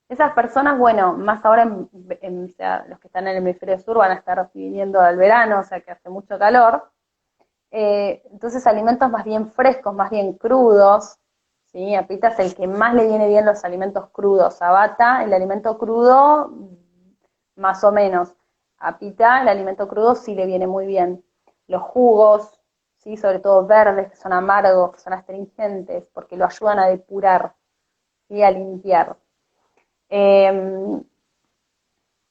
[SPEAKER 1] Esas personas, bueno, más ahora, o sea, los que están en el hemisferio sur van a estar viviendo al verano, o sea que hace mucho calor. Entonces, alimentos más bien frescos, más bien crudos, ¿sí? A Pita es el que más le viene bien los alimentos crudos. A Bata, el alimento crudo, más o menos. A Pita, el alimento crudo sí le viene muy bien. Los jugos, ¿sí? Sobre todo verdes, que son amargos, que son astringentes, porque lo ayudan a depurar y a limpiar. Eh,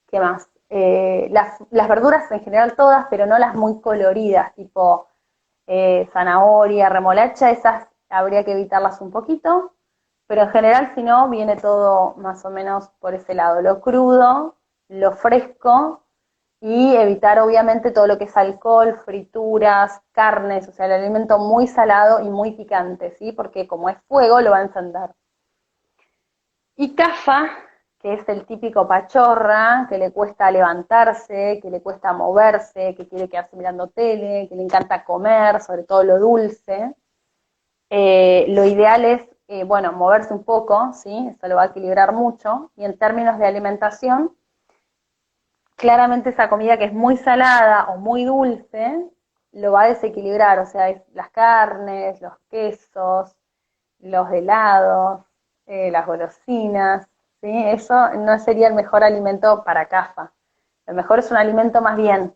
[SPEAKER 1] ¿Qué más? Las verduras en general todas, pero no las muy coloridas, tipo zanahoria, remolacha, esas habría que evitarlas un poquito, pero en general si no, viene todo más o menos por ese lado, lo crudo, lo fresco y evitar obviamente todo lo que es alcohol, frituras, carnes, o sea, el alimento muy salado y muy picante, ¿sí? Porque como es fuego, lo va a encender. Y Cafa, que es el típico pachorra, que le cuesta levantarse, que le cuesta moverse, que quiere quedarse mirando tele, que le encanta comer, sobre todo lo dulce. Lo ideal es, bueno, moverse un poco, ¿sí? Eso lo va a equilibrar mucho. Y en términos de alimentación, claramente esa comida que es muy salada o muy dulce, lo va a desequilibrar, o sea, es las carnes, los quesos, los helados, las golosinas, ¿sí? Eso no sería el mejor alimento para CAFA. Lo mejor es un alimento más bien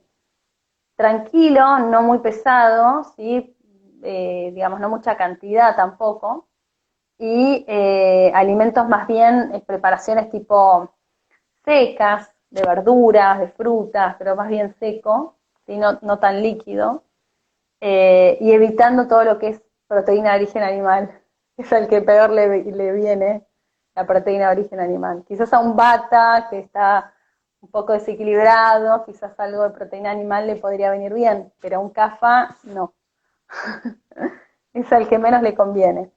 [SPEAKER 1] tranquilo, no muy pesado, ¿sí? Digamos, no mucha cantidad tampoco, y alimentos más bien, preparaciones tipo secas, de verduras, de frutas, pero más bien seco, ¿sí? No tan líquido, y evitando todo lo que es proteína de origen animal, es al que peor le viene la proteína de origen animal. Quizás a un bata que está un poco desequilibrado, quizás algo de proteína animal le podría venir bien, pero a un CAFA no. Es al que menos le conviene.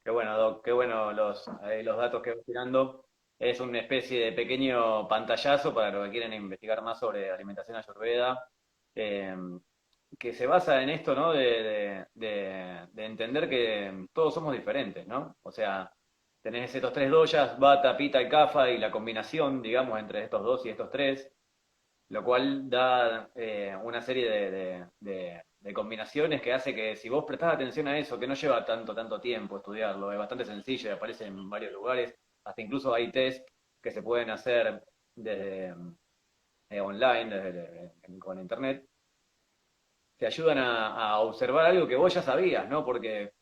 [SPEAKER 2] Qué bueno, Doc, qué bueno los datos que vas tirando. Es una especie de pequeño pantallazo para los que quieren investigar más sobre alimentación ayurveda, eh, que se basa en esto, ¿no? De entender que todos somos diferentes, ¿no? O sea, tenés estos tres doyas, Vata, Pitta y Kapha, y la combinación, digamos, entre estos dos y estos tres, lo cual da una serie de combinaciones que hace que si vos prestás atención a eso, que no lleva tanto tiempo estudiarlo, es bastante sencillo y aparece en varios lugares, hasta incluso hay test que se pueden hacer desde online, con internet, te ayudan a observar algo que vos ya sabías, ¿no? Porque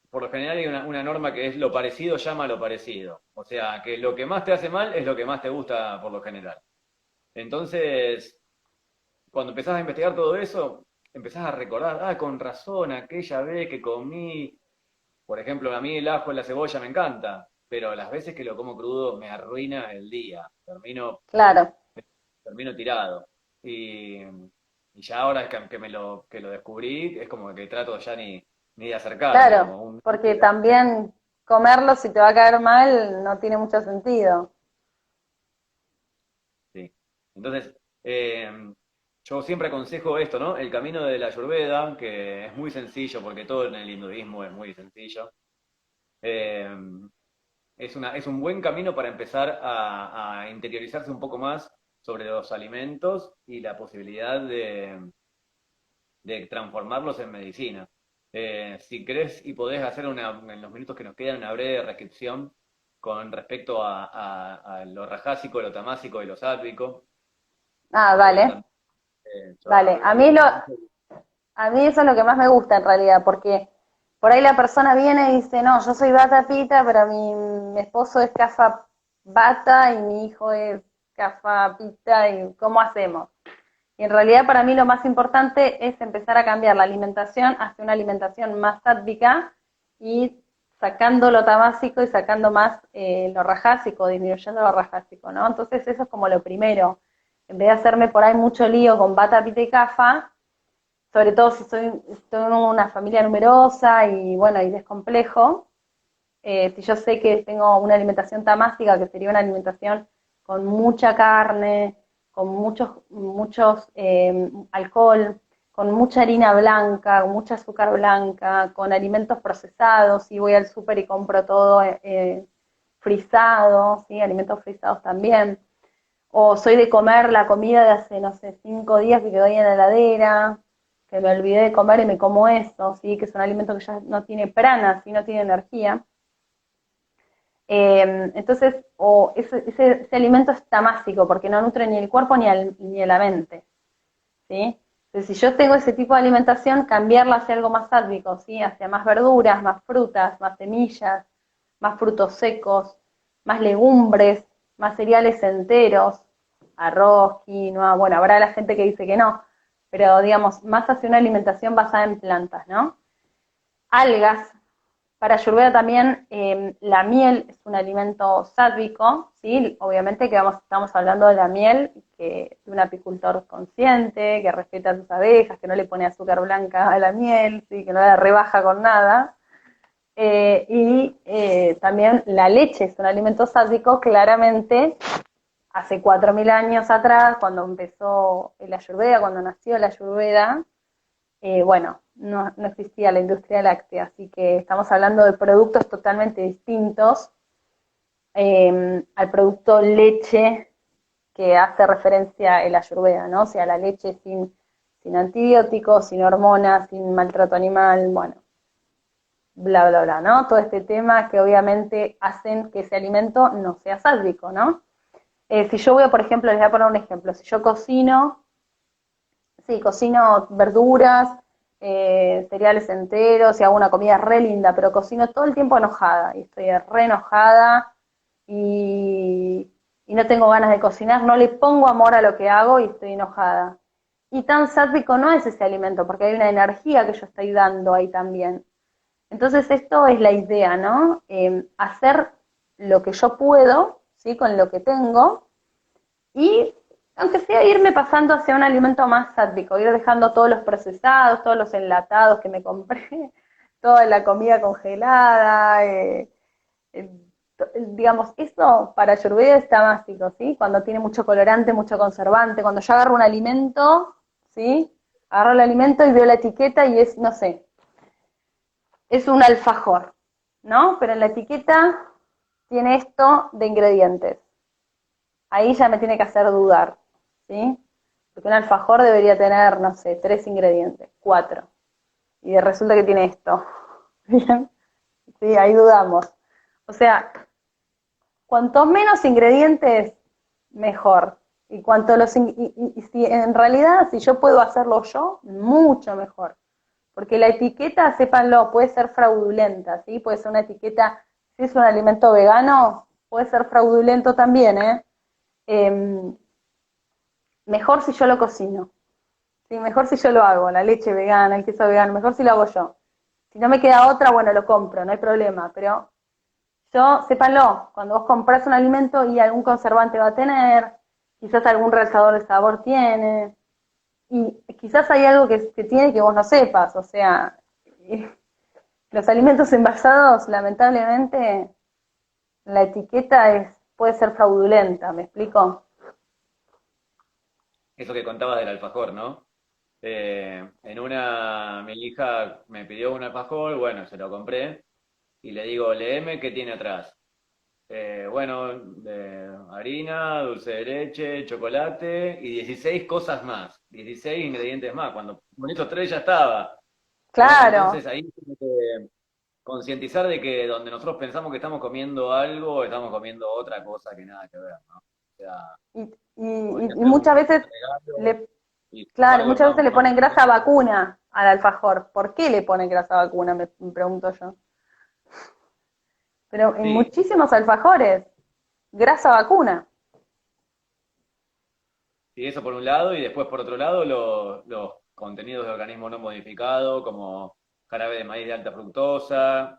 [SPEAKER 2] por lo general hay una norma que es lo parecido llama a lo parecido. O sea, que lo que más te hace mal es lo que más te gusta por lo general. Entonces, cuando empezás a investigar todo eso, empezás a recordar, con razón, aquella vez que comí, por ejemplo, a mí el ajo y la cebolla me encanta, pero las veces que lo como crudo me arruina el día,
[SPEAKER 1] Claro,
[SPEAKER 2] termino tirado. Y ya ahora que lo descubrí, es como que trato ya ni de acercarme,
[SPEAKER 1] claro,
[SPEAKER 2] como un...
[SPEAKER 1] porque también comerlo si te va a caer mal no tiene mucho sentido.
[SPEAKER 2] Sí. Entonces, yo siempre aconsejo esto, ¿no? El camino de la Ayurveda, que es muy sencillo, porque todo en el hinduismo es muy sencillo. Eh, es un buen camino para empezar a interiorizarse un poco más sobre los alimentos y la posibilidad de transformarlos en medicina. Si querés y podés hacer en los minutos que nos quedan una breve descripción con respecto a lo rajásico, lo tamásico y lo sátvico,
[SPEAKER 1] Ah,
[SPEAKER 2] estaría bueno
[SPEAKER 1] vale,
[SPEAKER 2] también. Yo
[SPEAKER 1] vale.
[SPEAKER 2] agregaría mucho.
[SPEAKER 1] A mí eso es lo que más me gusta en realidad, porque por ahí la persona viene y dice, no, yo soy bata pita, pero mi esposo es cafa bata y mi hijo es cafa pita, ¿y cómo hacemos? Y en realidad para mí lo más importante es empezar a cambiar la alimentación hacia una alimentación más sátvica y sacando lo tamásico y sacando más lo rajásico, disminuyendo lo rajásico, ¿no? Entonces eso es como lo primero. En vez de hacerme por ahí mucho lío con bata, pita y cafa, sobre todo si estoy en una familia numerosa y bueno, y es complejo, si yo sé que tengo una alimentación tamásica, que sería una alimentación con mucha carne, con muchos alcohol, con mucha harina blanca, con mucha azúcar blanca, con alimentos procesados, y voy al súper y compro todo frisado, ¿sí? Alimentos frisados también. O soy de comer la comida de hace, no sé, 5 días que quedó ahí en la heladera, que me olvidé de comer y me como eso, ¿sí? Que es un alimento que ya no tiene prana, ¿sí? No tiene energía. Entonces, ese alimento es tamásico porque no nutre ni el cuerpo ni a la mente, ¿sí? Entonces, si yo tengo ese tipo de alimentación, cambiarla hacia algo más sádvico, ¿sí? Hacia más verduras, más frutas, más semillas, más frutos secos, más legumbres, más cereales enteros, arroz, quinoa, bueno, habrá la gente que dice que no, pero digamos, más hacia una alimentación basada en plantas, ¿no? Algas. Para Ayurveda también la miel es un alimento sádvico, ¿sí? Obviamente que estamos hablando de la miel de un apicultor consciente, que respeta a sus abejas, que no le pone azúcar blanca a la miel, ¿sí? Que no la rebaja con nada. También la leche es un alimento sádvico, claramente hace 4.000 años atrás, cuando empezó el Ayurveda, cuando nació la Ayurveda, bueno, no existía la industria láctea, así que estamos hablando de productos totalmente distintos al producto leche que hace referencia el Ayurveda, ¿no? O sea, la leche sin antibióticos, sin hormonas, sin maltrato animal, bueno, bla, bla, bla, ¿no? Todo este tema que obviamente hacen que ese alimento no sea sádvico, ¿no? Si yo voy, por ejemplo, les voy a poner un ejemplo, si yo cocino, sí, cocino verduras, cereales enteros y hago una comida re linda, pero cocino todo el tiempo enojada y estoy re enojada y no tengo ganas de cocinar, no le pongo amor a lo que hago y estoy enojada. Y tan sádico no es ese alimento, porque hay una energía que yo estoy dando ahí también. Entonces esto es la idea, ¿no? Hacer lo que yo puedo, ¿sí? Con lo que tengo, y aunque sea irme pasando hacia un alimento más sádico, ir dejando todos los procesados, todos los enlatados que me compré, toda la comida congelada, eh, digamos, eso para Ayurveda está básico, ¿sí? Cuando tiene mucho colorante, mucho conservante, cuando yo agarro un alimento, ¿sí? Agarro el alimento y veo la etiqueta y es, no sé, es un alfajor, ¿no? Pero en la etiqueta tiene esto de ingredientes. Ahí ya me tiene que hacer dudar, ¿sí? Porque un alfajor debería tener, no sé, 3 ingredientes, 4. Y resulta que tiene esto. ¿Bien? Sí, ahí dudamos. O sea, cuanto menos ingredientes, mejor. Y cuanto y si en realidad, si yo puedo hacerlo yo, mucho mejor. Porque la etiqueta, sépanlo, puede ser fraudulenta, ¿sí? Puede ser una etiqueta, si es un alimento vegano, puede ser fraudulento también, ¿eh? Eh, Mejor si yo lo cocino, ¿sí? Mejor si yo lo hago, la leche vegana, el queso vegano, mejor si lo hago yo. Si no me queda otra, bueno, lo compro, no hay problema, pero yo, sépanlo, cuando vos compras un alimento y algún conservante va a tener, quizás algún realzador de sabor tiene, y quizás hay algo que tiene que vos no sepas, o sea, los alimentos envasados, lamentablemente, la etiqueta puede ser fraudulenta, ¿me explico?
[SPEAKER 2] Eso que contabas del alfajor, ¿no? Mi hija me pidió un alfajor, bueno, se lo compré y le digo, léeme qué tiene atrás. Bueno, harina, dulce de leche, chocolate y 16 cosas más, 16 ingredientes más, cuando con estos tres ya estaba, ¿no?
[SPEAKER 1] Claro,
[SPEAKER 2] Entonces ahí tengo que concientizar de que donde nosotros pensamos que estamos comiendo algo, estamos comiendo otra cosa que nada que ver, ¿no? O sea,
[SPEAKER 1] y,
[SPEAKER 2] podría
[SPEAKER 1] y
[SPEAKER 2] ser un
[SPEAKER 1] muchas veces
[SPEAKER 2] regalo
[SPEAKER 1] le,
[SPEAKER 2] y sin
[SPEAKER 1] claro,
[SPEAKER 2] embargo
[SPEAKER 1] muchas veces le
[SPEAKER 2] más
[SPEAKER 1] ponen grasa vacuna al alfajor. ¿Por qué le ponen grasa vacuna? Me pregunto yo. Pero en
[SPEAKER 2] sí,
[SPEAKER 1] muchísimos alfajores, grasa vacuna.
[SPEAKER 2] y eso por un lado, y después por otro lado los contenidos de organismo no modificado, como jarabe de maíz de alta fructosa,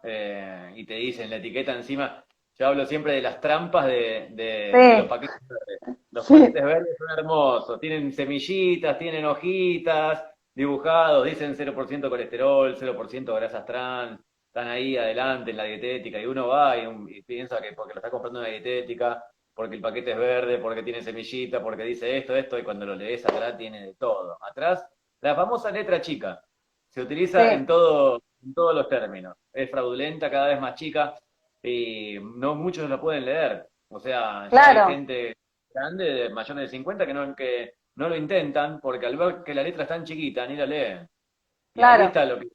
[SPEAKER 2] y te dicen la etiqueta encima, yo hablo siempre de las trampas de los
[SPEAKER 1] Sí,
[SPEAKER 2] paquetes verdes. Los
[SPEAKER 1] sí,
[SPEAKER 2] paquetes verdes son hermosos, tienen semillitas, tienen hojitas, dibujados, dicen 0% colesterol, 0% grasas trans, están ahí adelante en la dietética, y uno va y piensa que porque lo está comprando en una dietética, porque el paquete es verde, porque tiene semillita, porque dice esto, y cuando lo lees atrás tiene de todo. Atrás, la famosa letra chica, se utiliza
[SPEAKER 1] sí,
[SPEAKER 2] en todos los términos. Es fraudulenta, cada vez más chica, y no muchos la pueden leer. O sea, ya hay
[SPEAKER 1] claro,
[SPEAKER 2] gente grande, de mayores de 50, que no lo intentan, porque al ver que la letra es tan chiquita, ni la leen. Y ahí
[SPEAKER 1] claro.
[SPEAKER 2] está lo que...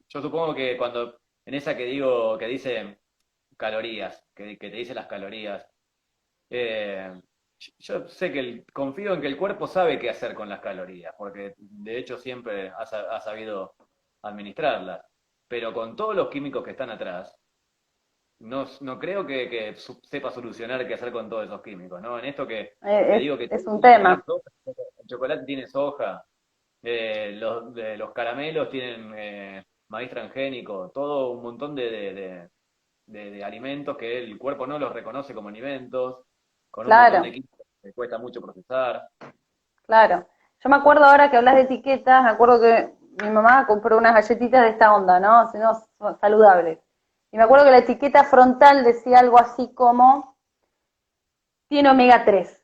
[SPEAKER 2] Yo supongo que cuando, en esa que digo, que dice calorías, que te dice las calorías, eh, yo sé confío en que el cuerpo sabe qué hacer con las calorías, porque de hecho siempre ha sabido administrarlas. Pero con todos los químicos que están atrás, no creo que sepa solucionar qué hacer con todos esos químicos, ¿no? En esto que te digo que
[SPEAKER 1] Es un
[SPEAKER 2] tiene
[SPEAKER 1] tema,
[SPEAKER 2] soja, el chocolate tiene soja, los caramelos tienen maíz transgénico, todo un montón de alimentos que el cuerpo no los reconoce como alimentos, con un montón de
[SPEAKER 1] claro,
[SPEAKER 2] químicos que cuesta mucho procesar.
[SPEAKER 1] claro. Yo me acuerdo ahora que hablas de etiquetas, me acuerdo que mi mamá compró unas galletitas de esta onda, ¿no? Si no, son saludables. Y me acuerdo que la etiqueta frontal decía algo así como, tiene omega 3.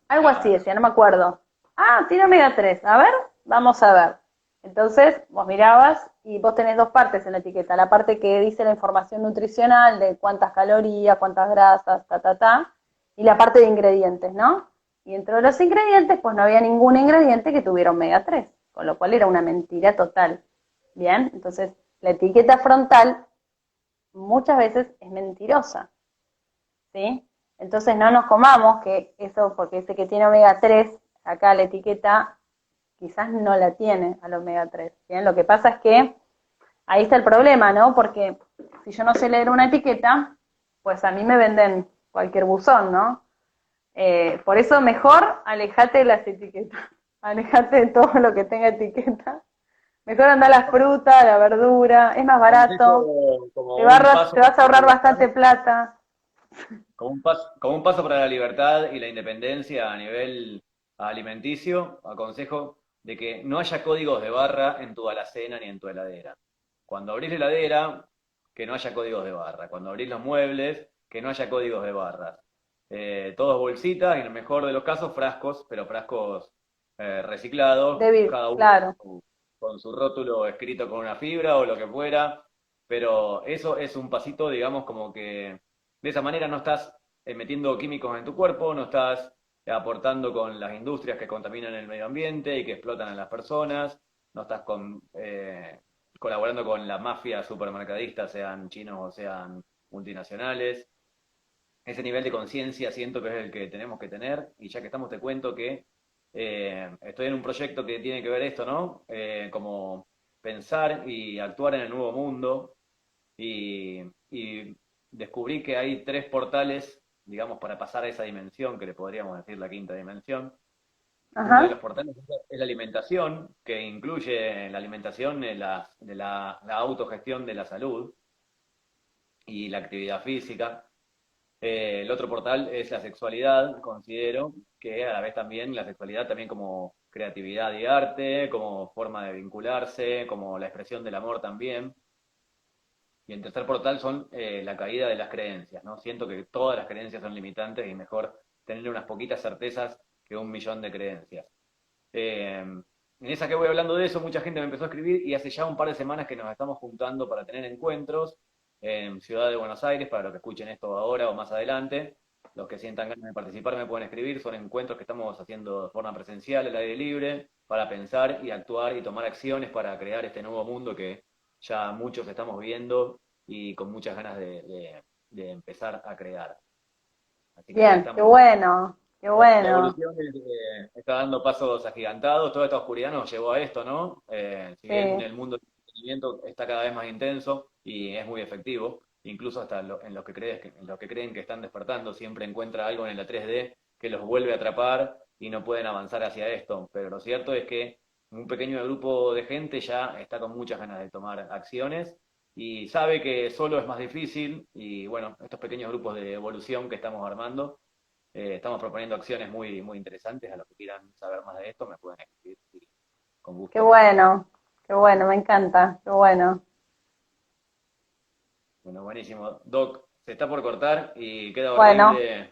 [SPEAKER 1] Algo así
[SPEAKER 2] Claro.
[SPEAKER 1] decía, no me acuerdo. Ah, tiene omega 3. A ver, vamos a ver. Entonces, vos mirabas y vos tenés dos partes en la etiqueta. La parte que dice la información nutricional de cuántas calorías, cuántas grasas, y la parte de ingredientes, ¿no? Y dentro de los ingredientes, pues no había ningún ingrediente que tuviera omega 3, con lo cual era una mentira total. Bien, entonces la etiqueta frontal muchas veces es mentirosa. ¿Sí? Entonces no nos comamos que eso, porque dice que tiene omega 3, acá la etiqueta quizás no la tiene al omega 3. ¿Bien? Lo que pasa es que ahí está el problema, ¿no? Porque si yo no sé leer una etiqueta, pues a mí me venden cualquier buzón, ¿no? Por eso mejor alejate de las etiquetas, alejate de todo lo que tenga etiqueta. Mejor anda a la fruta, la verdura, es más barato,
[SPEAKER 2] Consejo como
[SPEAKER 1] te,
[SPEAKER 2] un
[SPEAKER 1] barras,
[SPEAKER 2] paso
[SPEAKER 1] te vas a
[SPEAKER 2] para la
[SPEAKER 1] ahorrar
[SPEAKER 2] libertad,
[SPEAKER 1] bastante plata.
[SPEAKER 2] como un paso para la libertad y la independencia a nivel alimenticio, aconsejo de que no haya códigos de barra en tu alacena ni en tu heladera. Cuando abrís la heladera, que no haya códigos de barra. Cuando abrís los muebles, que no haya códigos de barras. Todos bolsitas y en el mejor de los casos frascos, pero frascos reciclados,
[SPEAKER 1] Débil,
[SPEAKER 2] cada uno
[SPEAKER 1] claro.
[SPEAKER 2] con su rótulo escrito con una fibra o lo que fuera. Pero eso es un pasito, digamos, como que de esa manera no estás metiendo químicos en tu cuerpo, no estás aportando con las industrias que contaminan el medio ambiente y que explotan a las personas, no estás colaborando con la mafia supermercadista, sean chinos o sean multinacionales. Ese nivel de conciencia siento que es el que tenemos que tener, y ya que estamos te cuento que estoy en un proyecto que tiene que ver esto, ¿no? Como pensar y actuar en el nuevo mundo, y descubrí que hay tres portales, digamos, para pasar a esa dimensión, que le podríamos decir la quinta dimensión. Uno de los
[SPEAKER 1] Ajá,
[SPEAKER 2] portales es la alimentación, que incluye la alimentación la autogestión de la salud y la actividad física. El otro portal es la sexualidad, considero que a la vez también la sexualidad también como creatividad y arte, como forma de vincularse, como la expresión del amor también. Y el tercer portal son la caída de las creencias, ¿no? Siento que todas las creencias son limitantes y mejor tener unas poquitas certezas que 1 millón de creencias. En esa que voy hablando de eso, mucha gente me empezó a escribir y hace ya un par de semanas que nos estamos juntando para tener encuentros en Ciudad de Buenos Aires, para los que escuchen esto ahora o más adelante. Los que sientan ganas de participar me pueden escribir, son encuentros que estamos haciendo de forma presencial, al aire libre, para pensar y actuar y tomar acciones para crear este nuevo mundo que ya muchos estamos viendo y con muchas ganas de empezar a crear. Así que ahí
[SPEAKER 1] bien,
[SPEAKER 2] estamos.
[SPEAKER 1] qué
[SPEAKER 2] La
[SPEAKER 1] bueno,
[SPEAKER 2] evolución está dando pasos agigantados, toda esta oscuridad nos llevó a esto, ¿no? Si bien
[SPEAKER 1] sí.
[SPEAKER 2] el mundo del entretenimiento está cada vez más intenso y es muy efectivo, incluso hasta en los que en los que creen que están despertando, siempre encuentra algo en la 3D que los vuelve a atrapar y no pueden avanzar hacia esto. Pero lo cierto es que un pequeño grupo de gente ya está con muchas ganas de tomar acciones y sabe que solo es más difícil, y bueno, estos pequeños grupos de evolución que estamos armando, estamos proponiendo acciones muy, muy interesantes. A los que quieran saber más de esto me pueden escribir y con gusto.
[SPEAKER 1] Qué bueno, me encanta, qué bueno.
[SPEAKER 2] Bueno, buenísimo. Doc, se está por cortar y queda
[SPEAKER 1] Bueno,
[SPEAKER 2] horrible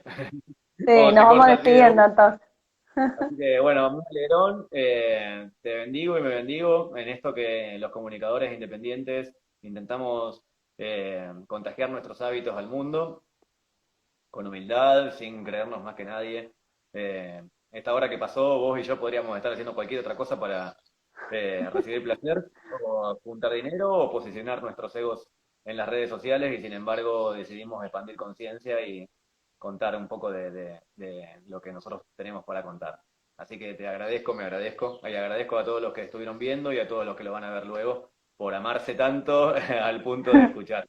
[SPEAKER 1] sí,
[SPEAKER 2] cuando
[SPEAKER 1] nos
[SPEAKER 2] se
[SPEAKER 1] vamos
[SPEAKER 2] corta así de
[SPEAKER 1] despidiendo
[SPEAKER 2] una.
[SPEAKER 1] entonces.
[SPEAKER 2] Así que bueno, muy alegrón. Te bendigo y me bendigo en esto que los comunicadores independientes intentamos contagiar nuestros hábitos al mundo con humildad, sin creernos más que nadie. Esta hora que pasó, vos y yo podríamos estar haciendo cualquier otra cosa para recibir placer, o juntar dinero, o posicionar nuestros egos en las redes sociales, y sin embargo decidimos expandir conciencia y contar un poco de lo que nosotros tenemos para contar. Así que te agradezco, me agradezco, y agradezco a todos los que estuvieron viendo y a todos los que lo van a ver luego por amarse tanto al punto de escuchar.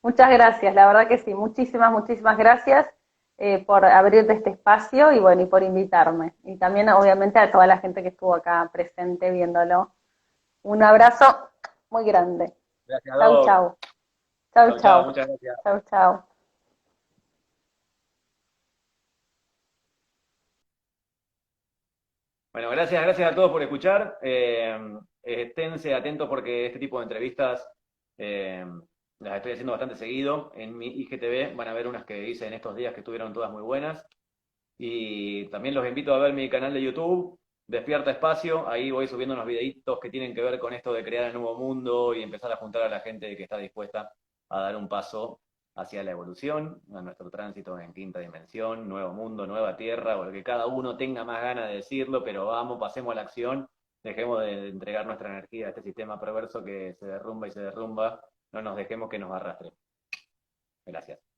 [SPEAKER 1] Muchas gracias, la verdad que sí, muchísimas, muchísimas gracias por abrirte este espacio y bueno, y por invitarme. Y también obviamente a toda la gente que estuvo acá presente viéndolo. Un abrazo muy grande.
[SPEAKER 2] Gracias,
[SPEAKER 1] Chau,
[SPEAKER 2] Doc.
[SPEAKER 1] chau. Chau,
[SPEAKER 2] Chau, chau,
[SPEAKER 1] chau.
[SPEAKER 2] muchas gracias.
[SPEAKER 1] Chau, chau.
[SPEAKER 2] Bueno, gracias a todos por escuchar. Esténse atentos porque este tipo de entrevistas eh, las estoy haciendo bastante seguido. En mi IGTV van a ver unas que hice en estos días que estuvieron todas muy buenas. Y también los invito a ver mi canal de YouTube, Despierta Espacio. Ahí voy subiendo unos videitos que tienen que ver con esto de crear el nuevo mundo y empezar a juntar a la gente que está dispuesta a dar un paso hacia la evolución, a nuestro tránsito en quinta dimensión, nuevo mundo, nueva tierra, o lo que cada uno tenga más ganas de decirlo, pero vamos, pasemos a la acción, dejemos de entregar nuestra energía a este sistema perverso que se derrumba y se derrumba, no nos dejemos que nos arrastre. Gracias.